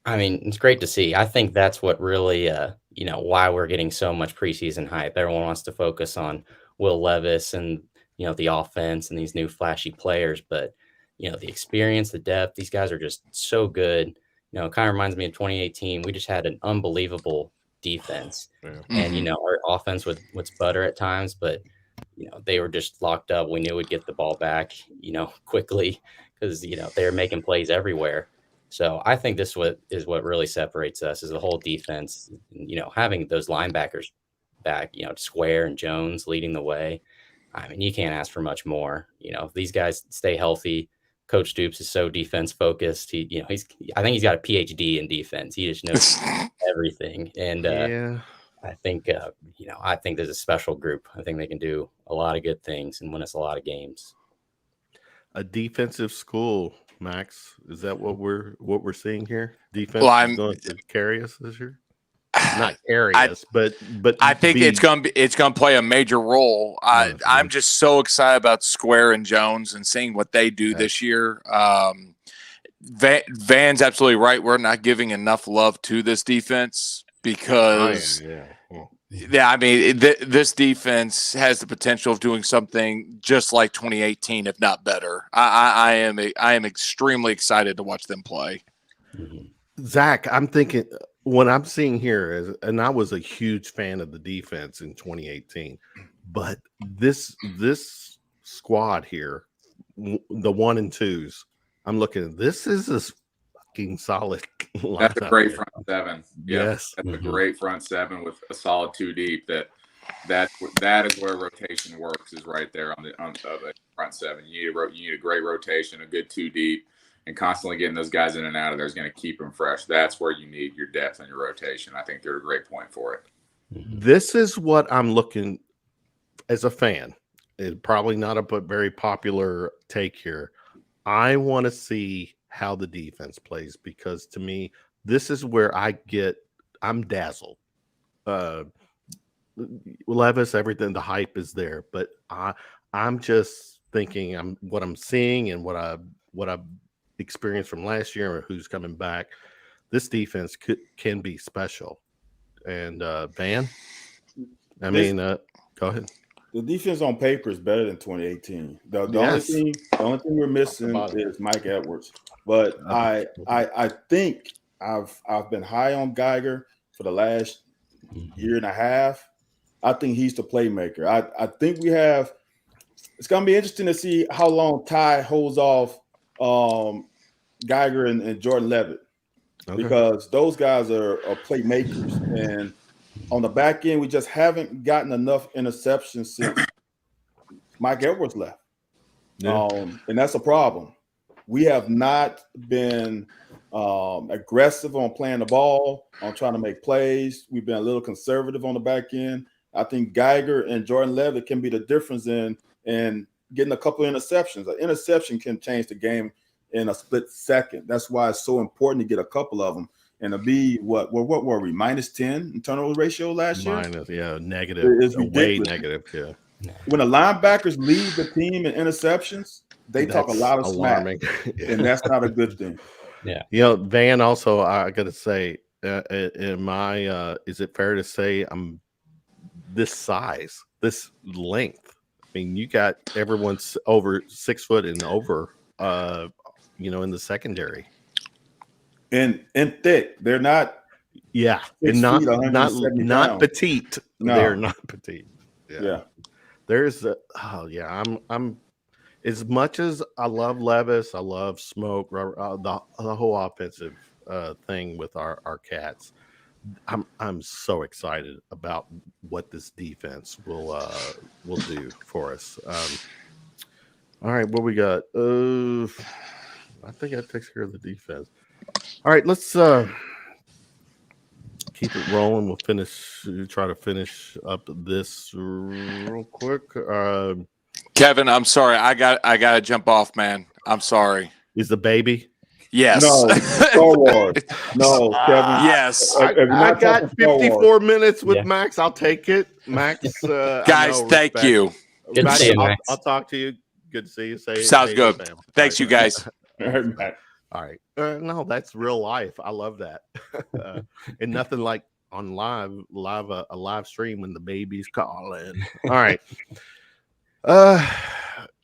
I mean, it's great to see. I think that's what really, why we're getting so much preseason hype. Everyone wants to focus on Will Levis and the offense and these new flashy players, but the experience, the depth, these guys are just so good. It kind of reminds me of 2018. We just had an unbelievable defense, and our offense would sputter at times, but they were just locked up. We knew we'd get the ball back, quickly because they were making plays everywhere. So I think this is what really separates us is the whole defense. Having those linebackers back, Square and Jones leading the way. I mean, you can't ask for much more. If these guys stay healthy, Coach Stoops is so defense focused. I think he's got a PhD in defense. He just knows everything. And I think there's a special group. I think they can do a lot of good things and win us a lot of games. a defensive school. Max, is that what we're seeing here? Defense Well, is going to carry us this year. Not carry I- us, but I think it's gonna play a major role. I'm just so excited about Square and Jones and seeing what they do this year. Van's absolutely right. We're not giving enough love to this defense because I mean this defense has the potential of doing something just like 2018, if not better. I am extremely excited to watch them play. Zach, I'm thinking what I'm seeing here is, and I was a huge fan of the defense in 2018, but this squad here, the 1 and 2s, I'm looking at this is a fucking solid. That's a great front seven. Yes, that's a great front seven with a solid 2 deep. That is where rotation works, is right there on the front seven. You need a great rotation, a good 2 deep. And constantly getting those guys in and out of there is going to keep them fresh. That's where you need your depth and your rotation. I think they're a great point for it. This is what I'm looking as a fan. It's probably not a very popular take here. I want to see how the defense plays because to me, this is where I'm dazzled. Levis, everything, the hype is there, but I'm just thinking what I'm seeing and what I've experience from last year or who's coming back, this defense can be special. And Van, go ahead. The defense on paper is better than 2018. The only thing we're missing is Mike Edwards. But I think I've been high on Geiger for the last year and a half. I think he's the playmaker. I think it's going to be interesting to see how long Ty holds off Geiger and Jordan Levitt, because those guys are playmakers, and on the back end we just haven't gotten enough interceptions since Mike Edwards left. And that's a problem. We have not been aggressive on playing the ball, on trying to make plays. We've been a little conservative on the back end. I think Geiger and Jordan Levitt can be the difference in getting a couple of interceptions. An interception can change the game in a split second. That's why it's so important to get a couple of them. And to be what were we, -10 in turnover ratio last year? Negative. It's way negative. Yeah. When the linebackers lead the team in interceptions, they talk a lot of alarming. smack, and that's not a good thing. Yeah. Van, also, I got to say, is it fair to say I'm this size, this length? I mean, you got everyone's over 6 foot and over, in the secondary. And thick. They're not. Yeah. And not petite. No. They're not petite. Yeah. There's I'm as much as I love Levis, I love Smoke, the whole offensive thing with our Cats. I'm so excited about what this defense will do for us. All right, what we got? I think that takes care of the defense. All right, let's keep it rolling. We'll try to finish up this real quick. Kevin, I'm sorry. I got to jump off, man. I'm sorry. Is the baby? Yes. No, Star Wars. No, Kevin. Yes. I got 54 minutes with Max. I'll take it. Max. Guys, thank you. Good Max, to see you, Max. I'll talk to you. Good to see you. Sounds good. Thanks, you guys. All right. No, that's real life. I love that. And nothing like on a live stream when the baby's calling. All right.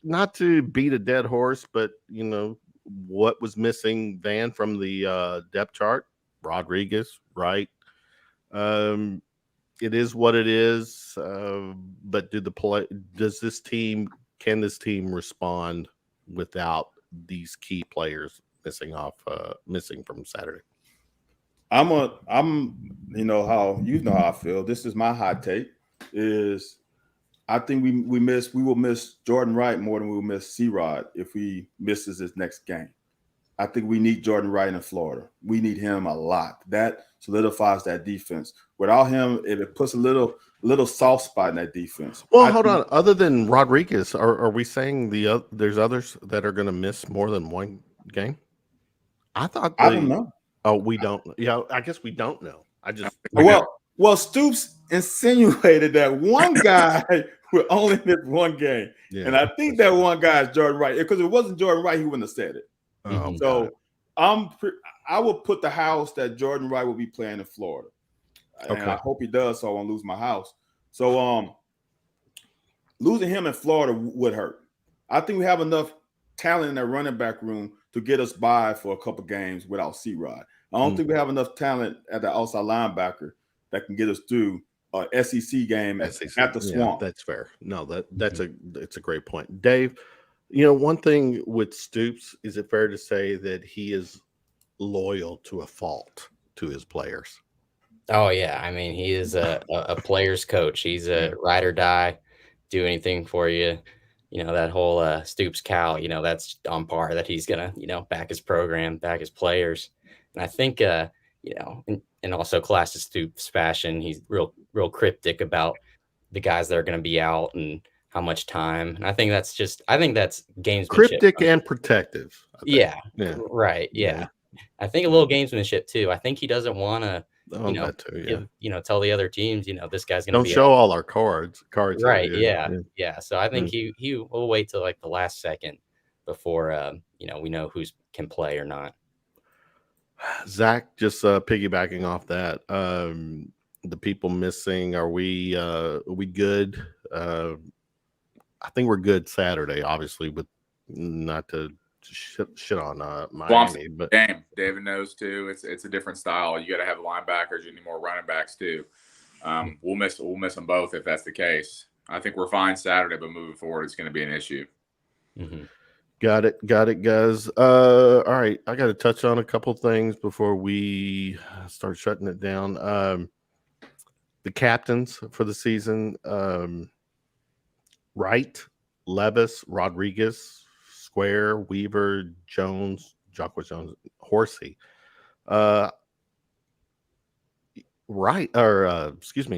Not to beat a dead horse, but what was missing, Van, from the depth chart? Rodriguez, right? It is what it is. But can this team respond without these key players missing from Saturday? How I feel. This is my hot take. Is I think we will miss Jordan Wright more than we will miss C-Rod if he misses his next game. I think we need Jordan Wright in Florida. We need him a lot. That solidifies that defense. Without him, it puts a little little soft spot in that defense. Well, hold on. Other than Rodriguez, are we saying there's others that are going to miss more than one game? I thought I don't know. Oh, we don't. Yeah, I guess we don't know. Well, Stoops insinuated that one guy would only miss one game, and I think that one guy is Jordan Wright. Because if it wasn't Jordan Wright, he wouldn't have said it. So I would put the house that Jordan Wright will be playing in Florida, and I hope he does, so I won't lose my house. So losing him in Florida would hurt. I think we have enough talent in that running back room to get us by for a couple games without C-Rod. I don't think we have enough talent at the outside linebacker that can get us through a SEC game at the Swamp. That's fair. No, that's a great point. Dave, one thing with Stoops, is it fair to say that he is loyal to a fault to his players? Oh, yeah. I mean, he is a player's coach. He's a ride or die, do anything for you. That whole Stoops cow, that's on par, that he's going to, back his program, back his players. And I think, and also class of Stoops fashion, he's real cryptic about the guys that are going to be out and how much time. And I think that's gamesmanship. Cryptic and protective. Yeah. Right. Yeah. I think a little gamesmanship too. I think he doesn't want to, tell the other teams, this guy's going to don't show all our cards. Right. Yeah. So I think he will wait till like the last second before, we know who's can play or not. Zach, just piggybacking off that, the people missing, are we good? I think we're good Saturday, obviously, but not to shit on Miami. But game, David knows too. It's a different style. You got to have linebackers. You need more running backs too. We'll miss them both if that's the case. I think we're fine Saturday, but moving forward, it's going to be an issue. Mm-hmm. Got it, guys. All right, I got to touch on a couple things before we start shutting it down. The captains for the season: Wright, Levis, Rodriguez, Square, Weaver, Jones, Jacques Jones, Horsey.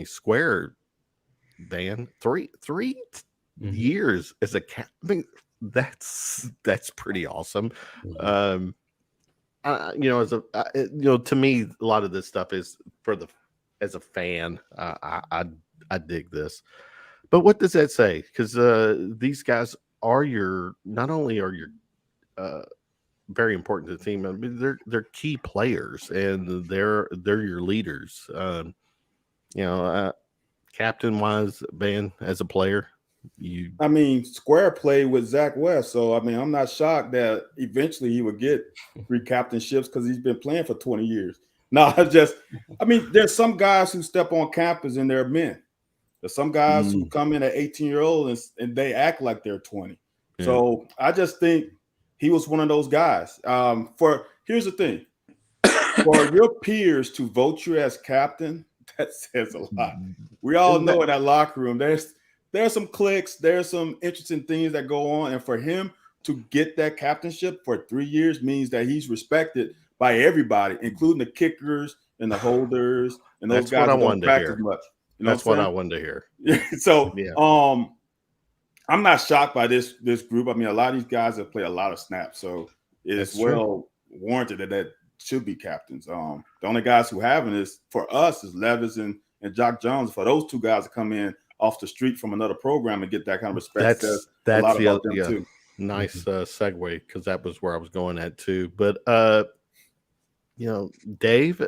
Square, Dan, three years as a captain. That's pretty awesome. To me, a lot of this stuff is as a fan. I dig this, but what does that say? Because these guys are not only very important to the team. I mean, they're key players and they're your leaders. Captain wise, Ben, as a player. Square played with Zach West, so I'm not shocked that eventually he would get 3 captainships because he's been playing for 20 years. No, there's some guys who step on campus and they're men. There's some guys who come in at 18-year-old and they act like they're 20. Yeah. So I just think he was one of those guys. Here's the thing: for your peers to vote you as captain, that says a lot. We all know in that locker room, there's some cliques, there's some interesting things that go on. And for him to get that captainship for 3 years means that he's respected by everybody, including the kickers and the holders and those guys who don't practice much. That's what I wanted to hear. So I'm not shocked by this group. A lot of these guys have played a lot of snaps, so it's warranted that should be captains. The only guys who haven't is Levis and Jock Jones. For those 2 guys to come in off the street from another program and get that kind of respect. That's the other too. Nice segue, because that was where I was going at too. But Dave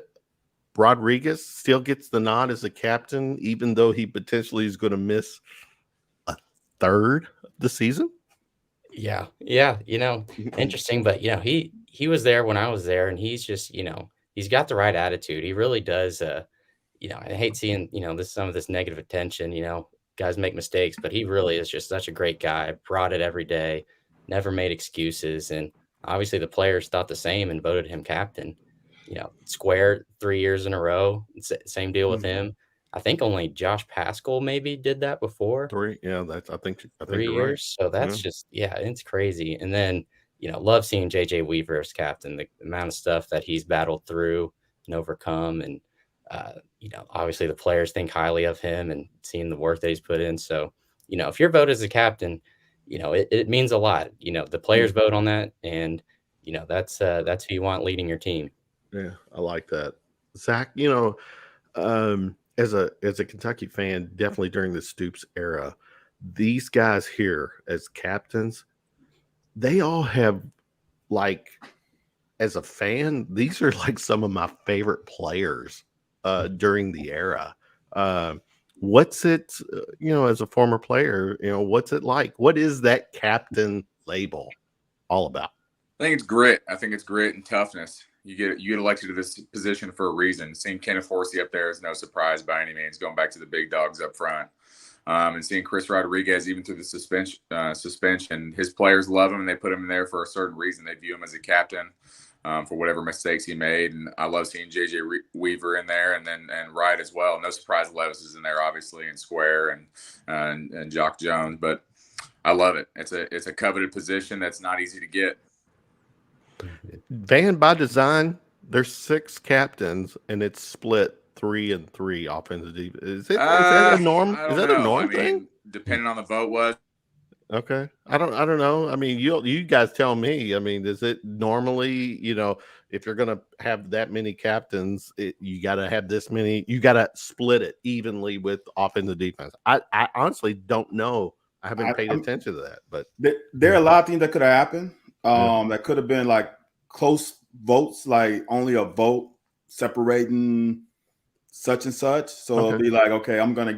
Rodriguez still gets the nod as a captain, even though he potentially is going to miss a third of the season. Yeah. Interesting, but he was there when I was there, and he's just he's got the right attitude. He really does. I hate seeing, some of this negative attention, guys make mistakes, but he really is just such a great guy, brought it every day, never made excuses. And obviously the players thought the same and voted him captain. Square 3 years in a row, same deal with him. I think only Josh Paschal maybe did that before. 3. Yeah, I think 3 years. Right. So that's just, it's crazy. And then, love seeing JJ Weaver as captain, the amount of stuff that he's battled through and overcome. And Obviously the players think highly of him and seeing the work that he's put in. So, if your vote as a captain, it means a lot. The players vote on that, and that's who you want leading your team. Yeah, I like that. Zach, as a Kentucky fan, definitely during the Stoops era, these guys here as captains, they all have, like, as a fan, these are like some of my favorite players during the era. What's it, as a former player, what's it like? What is that captain label all about? I think it's grit. I think it's grit and toughness. You get elected to this position for a reason. Seeing Kenneth Forsey up there is no surprise by any means. Going back to the big dogs up front, and seeing Chris Rodriguez even through the suspension, his players love him and they put him in there for a certain reason. They view him as a captain for whatever mistakes he made. And I love seeing JJ Weaver in there, and Wright as well. No surprise, Levis is in there obviously, and Square and Jock Jones. But I love it. It's a coveted position that's not easy to get. Van, by design, there's 6 captains and it's split 3-3 offensive defense. Is that a norm? Is that a norm thing? Depending on the vote was. Okay. I don't know. I mean, you guys tell me. I mean, is it normally, if you're going to have that many captains, you got to have this many, you got to split it evenly with offensive defense. I honestly don't know. I haven't paid attention to that, but there are a lot of things that could have happened. That could have been like close votes, like only a vote separating such and such. So it'll be like, okay, I'm only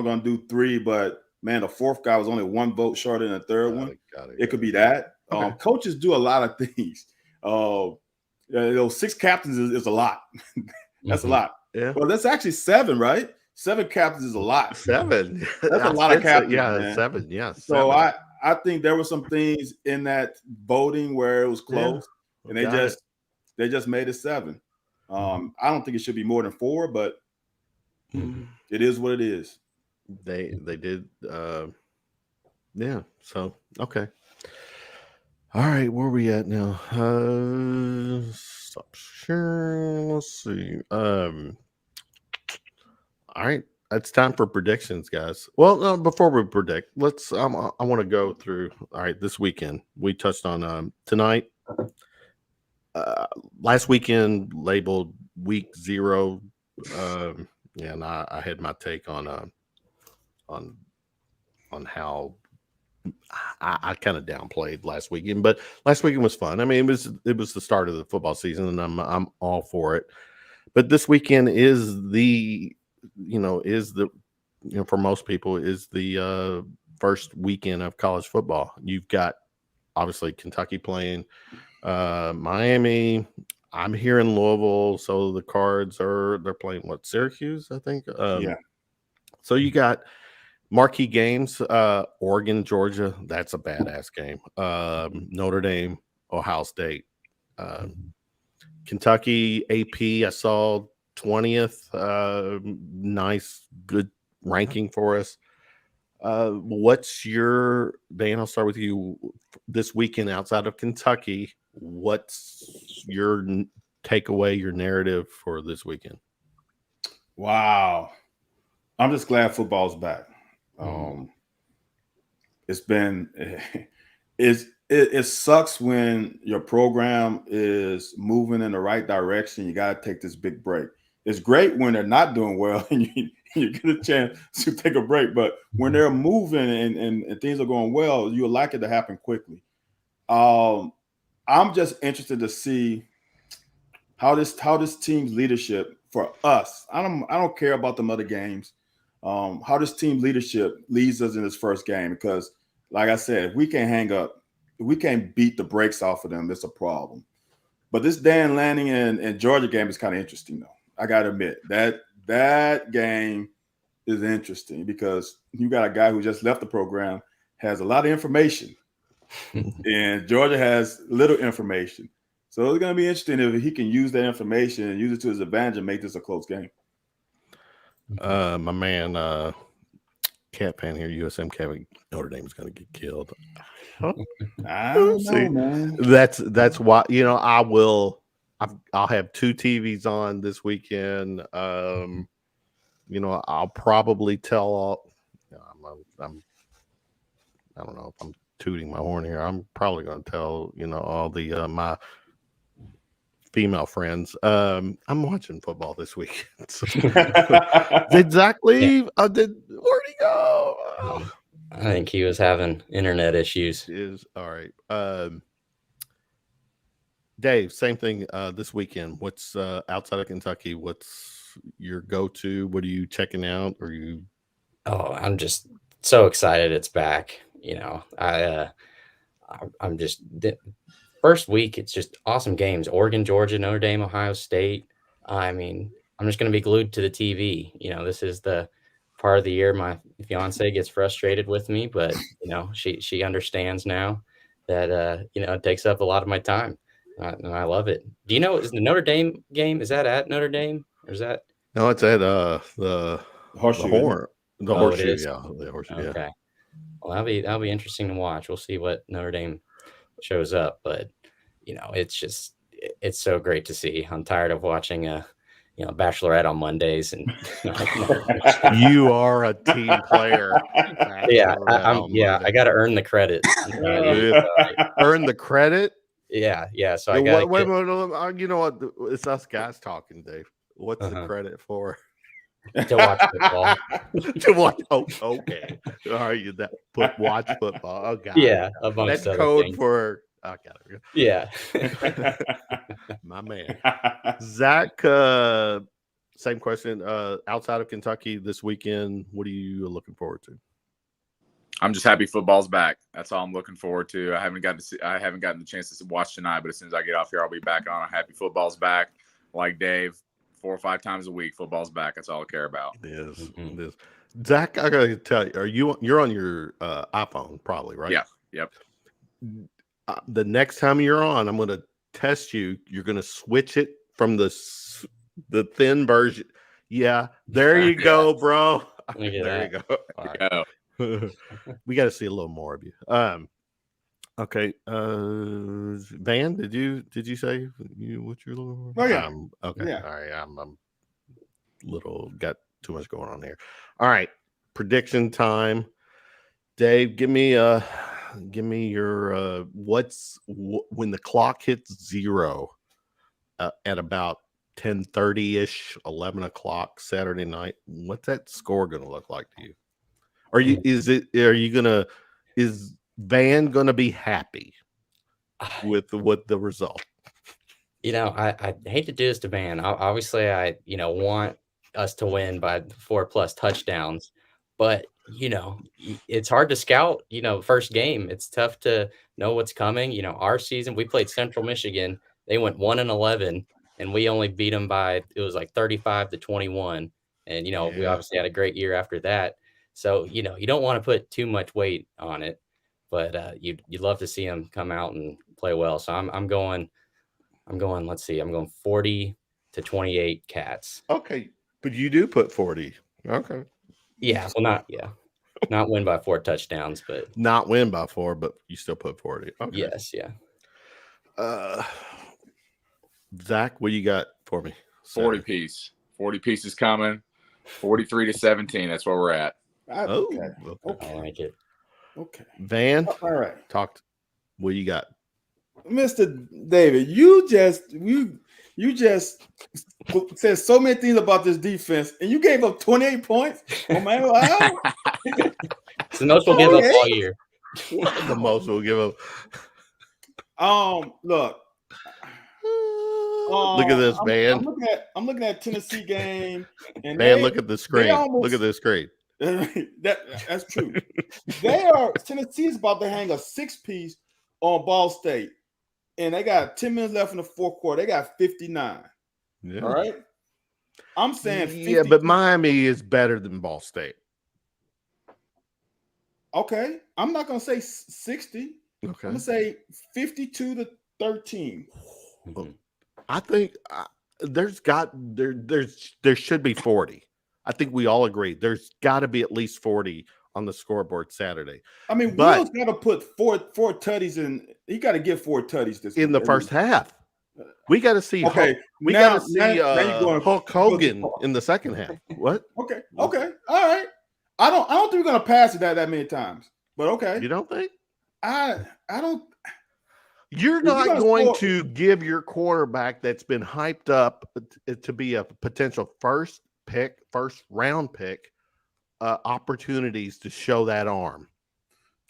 going to do 3, but man, the 4th guy was only 1 vote shorter than the 3rd one. It could be that. Okay. Coaches do a lot of things. 6 captains is a lot. That's a lot. Yeah. Well, that's actually 7, right? 7 captains is a lot. 7. That's a lot of captains. Yeah, man. 7. Yeah. So I think there were some things in that voting where it was close, and they just made it 7. I don't think it should be more than 4, but it is what it is. They did. Yeah. So okay. All right, where are we at now? Stop sharing. Let's see. All right. It's time for predictions, guys. Well, no, before we predict, let's. I want to go through. All right, this weekend we touched on tonight. Last weekend labeled week 0. And I had my take on how I kind of downplayed last weekend, but last weekend was fun. I mean, it was the start of the football season, and I'm all for it. But this weekend is for most people is the first weekend of college football. You've got obviously Kentucky playing Miami. I'm here in Louisville, so the Cards they're playing Syracuse, I think. Yeah. So you got marquee games, Oregon, Georgia. That's a badass game. Notre Dame, Ohio State, Kentucky, AP. I saw 20th. Nice, good ranking for us. What's your, Dan? I'll start with you. This weekend outside of Kentucky, what's your takeaway, your narrative for this weekend? Wow. I'm just glad football's back. It sucks when your program is moving in the right direction. You got to take this big break. It's great when they're not doing well and you get a chance to take a break. But when they're moving and things are going well, you would like it to happen quickly. I'm just interested to see how this team's leadership for us. I don't care about them other games. How this team leadership leads us in this first game, because, like I said, if we can't hang up, if we can't beat the brakes off of them, it's a problem. But this Dan Lanning and Georgia game is kind of interesting, though. I got to admit that game is interesting because you got a guy who just left the program, has a lot of information, and Georgia has little information. So it's going to be interesting if he can use that information and use it to his advantage and make this a close game. My man, Cat fan here, USM Kevin, Notre Dame is going to get killed. I don't know, man. That's why, I I'll have 2 TVs on this weekend. You know, I'll probably tell all. I don't know if I'm tooting my horn here. I'm probably going to tell all the my female friends. I'm watching football this weekend. So, did Zach leave? Where'd he go? I think he was having internet issues. Is all right. Dave, same thing this weekend. What's outside of Kentucky? What's your go-to? What are you checking out? Or you? Oh, I'm just so excited it's back. I'm just first week. It's just awesome games. Oregon, Georgia, Notre Dame, Ohio State. I mean, I'm just going to be glued to the TV. This is the part of the year my fiance gets frustrated with me, but she understands now that it takes up a lot of my time, and I love it. Do you know, is the Notre Dame game, is that at Notre Dame, or is that? No, it's at the Horseshoe. The Oh, horseshoe. it is? Yeah, the horseshoe. Okay. Yeah. Well, that'll be interesting to watch. We'll see what Notre Dame shows up, but it's so great to see. I'm tired of watching Bachelorette on Mondays, and You are a team player. yeah, I got to earn the credit. Earn the credit. Yeah. So I Wait, got wait, you know what? It's us guys talking, Dave. What's the credit for? to watch football. To watch. Oh, okay. All right, that watch football. Oh God. Yeah, amongst that's other code things. for. I got it. Yeah. My man. Zach, same question. Outside of Kentucky this weekend, what are you looking forward to? I'm just happy football's back. That's all I'm looking forward to. I haven't gotten the chance to watch tonight, but as soon as I get off here, I'll be back on. I'm happy football's back. Like Dave, 4 or 5 times a week, football's back. That's all I care about. It is. Mm-hmm. It is. Zach, I gotta tell you, you're on your iPhone probably, right? Yeah. Yep. The next time you're on, I'm going to test you. You're going to switch it from the thin version. Yeah, there you go, bro. There you go. All right. We got to see a little more of you. Okay. Van, did you say what you're looking for? Oh yeah. Okay. Yeah. All right. I'm got too much going on here. All right. Prediction time. Dave, give me your when the clock hits 0 at about 10:30ish, 11 o'clock Saturday night. What's that score going to look like to you? Is Van going to be happy with the result? I hate to do this to Van. Obviously, I want us to win by 4+ touchdowns, but it's hard to scout. First game, it's tough to know what's coming. Our season, we played Central Michigan. They went 1-11, and we only beat them by, it was like 35-21. And we obviously had a great year after that. So you don't want to put too much weight on it, but you'd love to see them come out and play well. So I'm going. Let's see. I'm going 40-28 Cats. Okay, but you do put 40. Okay. Yeah. Well, not win by 4 touchdowns, but not win by 4, but you still put 40. Okay. Yes. Yeah. Zach, what you got for me? 40 pieces coming. 43-17. That's where we're at. Okay. I like it. Okay. Van, all right. What you got? Mr. David, you just said so many things about this defense, and you gave up 28 points. Oh man, wow. It's the most we'll give up all year. The most we'll give up. Look. Look at this, man. I'm looking at Tennessee game, and look at the screen. Look at this screen. That's true. Tennessee is about to hang a 6-piece on Ball State, and they got 10 minutes left in the fourth quarter. They got 59. Yeah. All right. I'm saying 50. Yeah, but Miami is better than Ball State. Okay. I'm not gonna say 60. Okay. I'm gonna say 52-13. I think there should be 40. I think we all agree there's got to be at least 40 on the scoreboard Saturday. I mean, Will's got to put four tutties in. He got to get 4 tutties in the first half. We got to see. Okay, We now- got to see now you're going- Hulk Hogan in the second half. What? Okay, all right. I don't think we're gonna pass it that many times, but okay. You don't think? I don't. You're If you're not gonna going score- to give your quarterback that's been hyped up to be a potential first round pick, opportunities to show that arm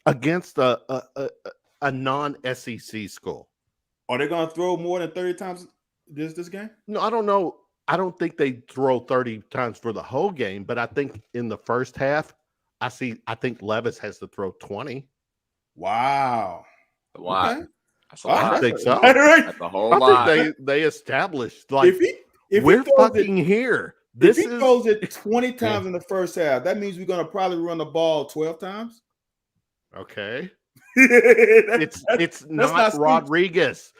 against a non-SEC school. Are they gonna throw more than 30 times this game? No, I don't know. I don't think they throw 30 times for the whole game, but I think in the first half, I think Levis has to throw 20. Wow. A lot. Okay. That's a All lot. I think so. That's a whole lot. I think they established like If we're he throws fucking here. if he throws it 20 times in the first half, that means we're gonna probably run the ball 12 times. Okay. It's It's not Rodriguez.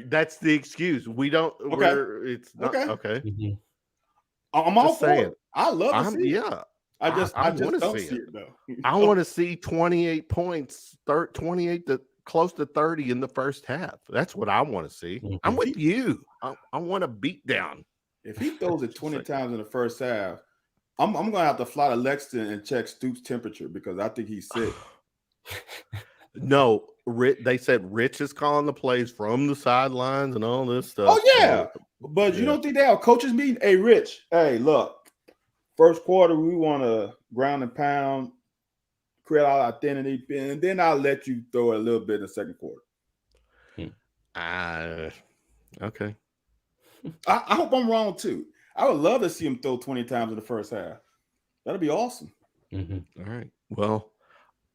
That's the excuse. We don't. Okay. It's not okay. Mhm. I'm all Just for saying. it. I love to see it. Yeah. I just wanna don't see see it. it though. I want to see 28 points, 28 to close to 30 in the first half. That's what I want to see. Mhm. I'm with you. I want a beat down. If he throws it 20 times in the first half, I'm gonna have to fly to Lexington and check Stoops' temperature because I think he's sick. No, they said Rich is calling the plays from the sidelines and all this stuff. Oh yeah, So, but you yeah. don't think they have coaches meeting? Hey, Rich. Hey, look. First quarter, we want to ground and pound, create our identity, and then I'll let you throw a little bit in the second quarter. Okay. I hope I'm wrong too. I would love to see him throw 20 times in the first half. That'd be awesome. Mhm. All right. Well,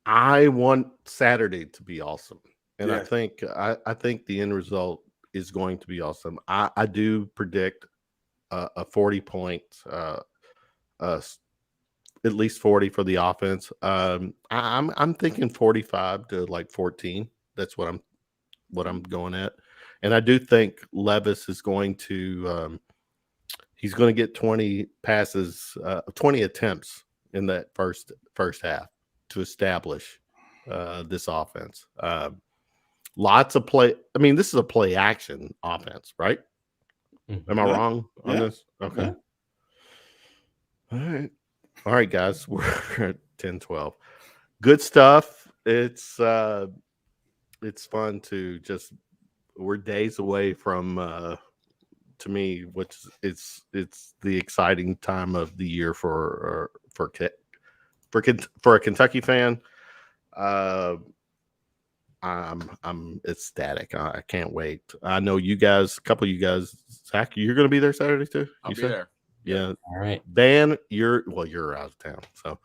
I want Saturday to be awesome, and Yes. I think the end result is going to be awesome. I do predict a 40 point, at least 40 for the offense. I'm thinking 45 to like 14. That's what I'm going at, and I do think Levis is going to he's going to get 20 passes, 20 attempts in that first half to establish this offense. Lots of play. I mean, this is a play action offense, right? Mhm. Am I Yeah. wrong on Yeah. this? Okay. Yeah. All right, guys. We're at 10-12. Good stuff. It's fun to just, we're days away from to me, which it's the exciting time of the year for a Kentucky fan. I'm ecstatic. I can't wait. I know you guys, a couple of you guys, Zach, you're going to be there Saturday too. I'll You be said? there. Yeah. All right. Dan, you're out of town, so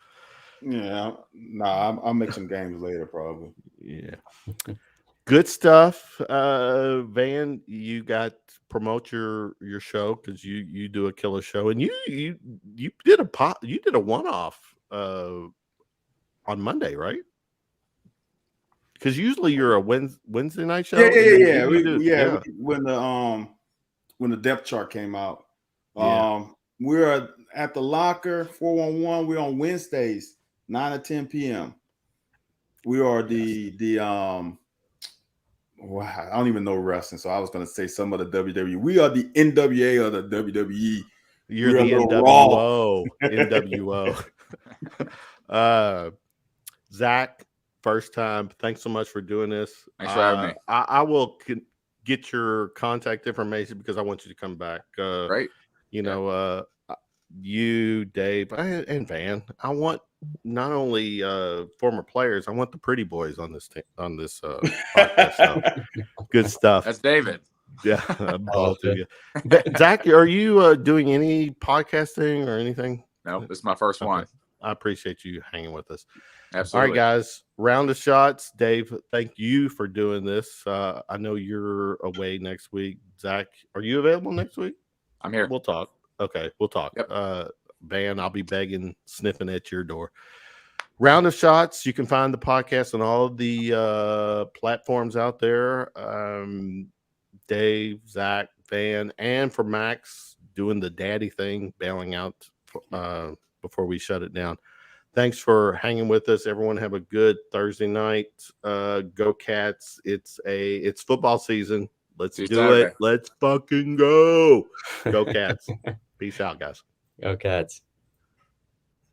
Yeah, I'll make some games later, probably. yeah. Good stuff. Van, you got promote your show because you do a killer show, and you did a one-off on Monday, right? Because usually you're a Wednesday night show. Yeah. Yeah. When the depth chart came out, Yeah. we're at the locker 411. We're on Wednesdays, 9 to 10 p.m. We are wow, I don't even know wrestling, so I was going to say some of the WWE. We are the NWA of the WWE. You're We're the a little NWO. NWO. Zach, first time. Thanks so much for doing this. Thanks for having me. I will get your contact information because I want you to come back. Great. You, Dave, and Van. I want not only former players. I want the pretty boys on this podcast. So, good stuff. That's David. Yeah, both of you. Zach, are you doing any podcasting or anything? No, this is my first one. I appreciate you hanging with us. Absolutely. All right, guys. Round of shots. Dave, thank you for doing this. I know you're away next week. Zach, are you available next week? I'm here. We'll talk. Okay, we'll talk. Yep. Van, I'll be begging, sniffing at your door. Round of shots. You can find the podcast on all of the platforms out there. Dave, Zach, Van, and for Max doing the daddy thing, bailing out before we shut it down. Thanks for hanging with us. Everyone have a good Thursday night. Go Cats. It's football season. Let's See you do Saturday. it. Let's fucking go. Go Cats. Peace out, guys. Go Cats.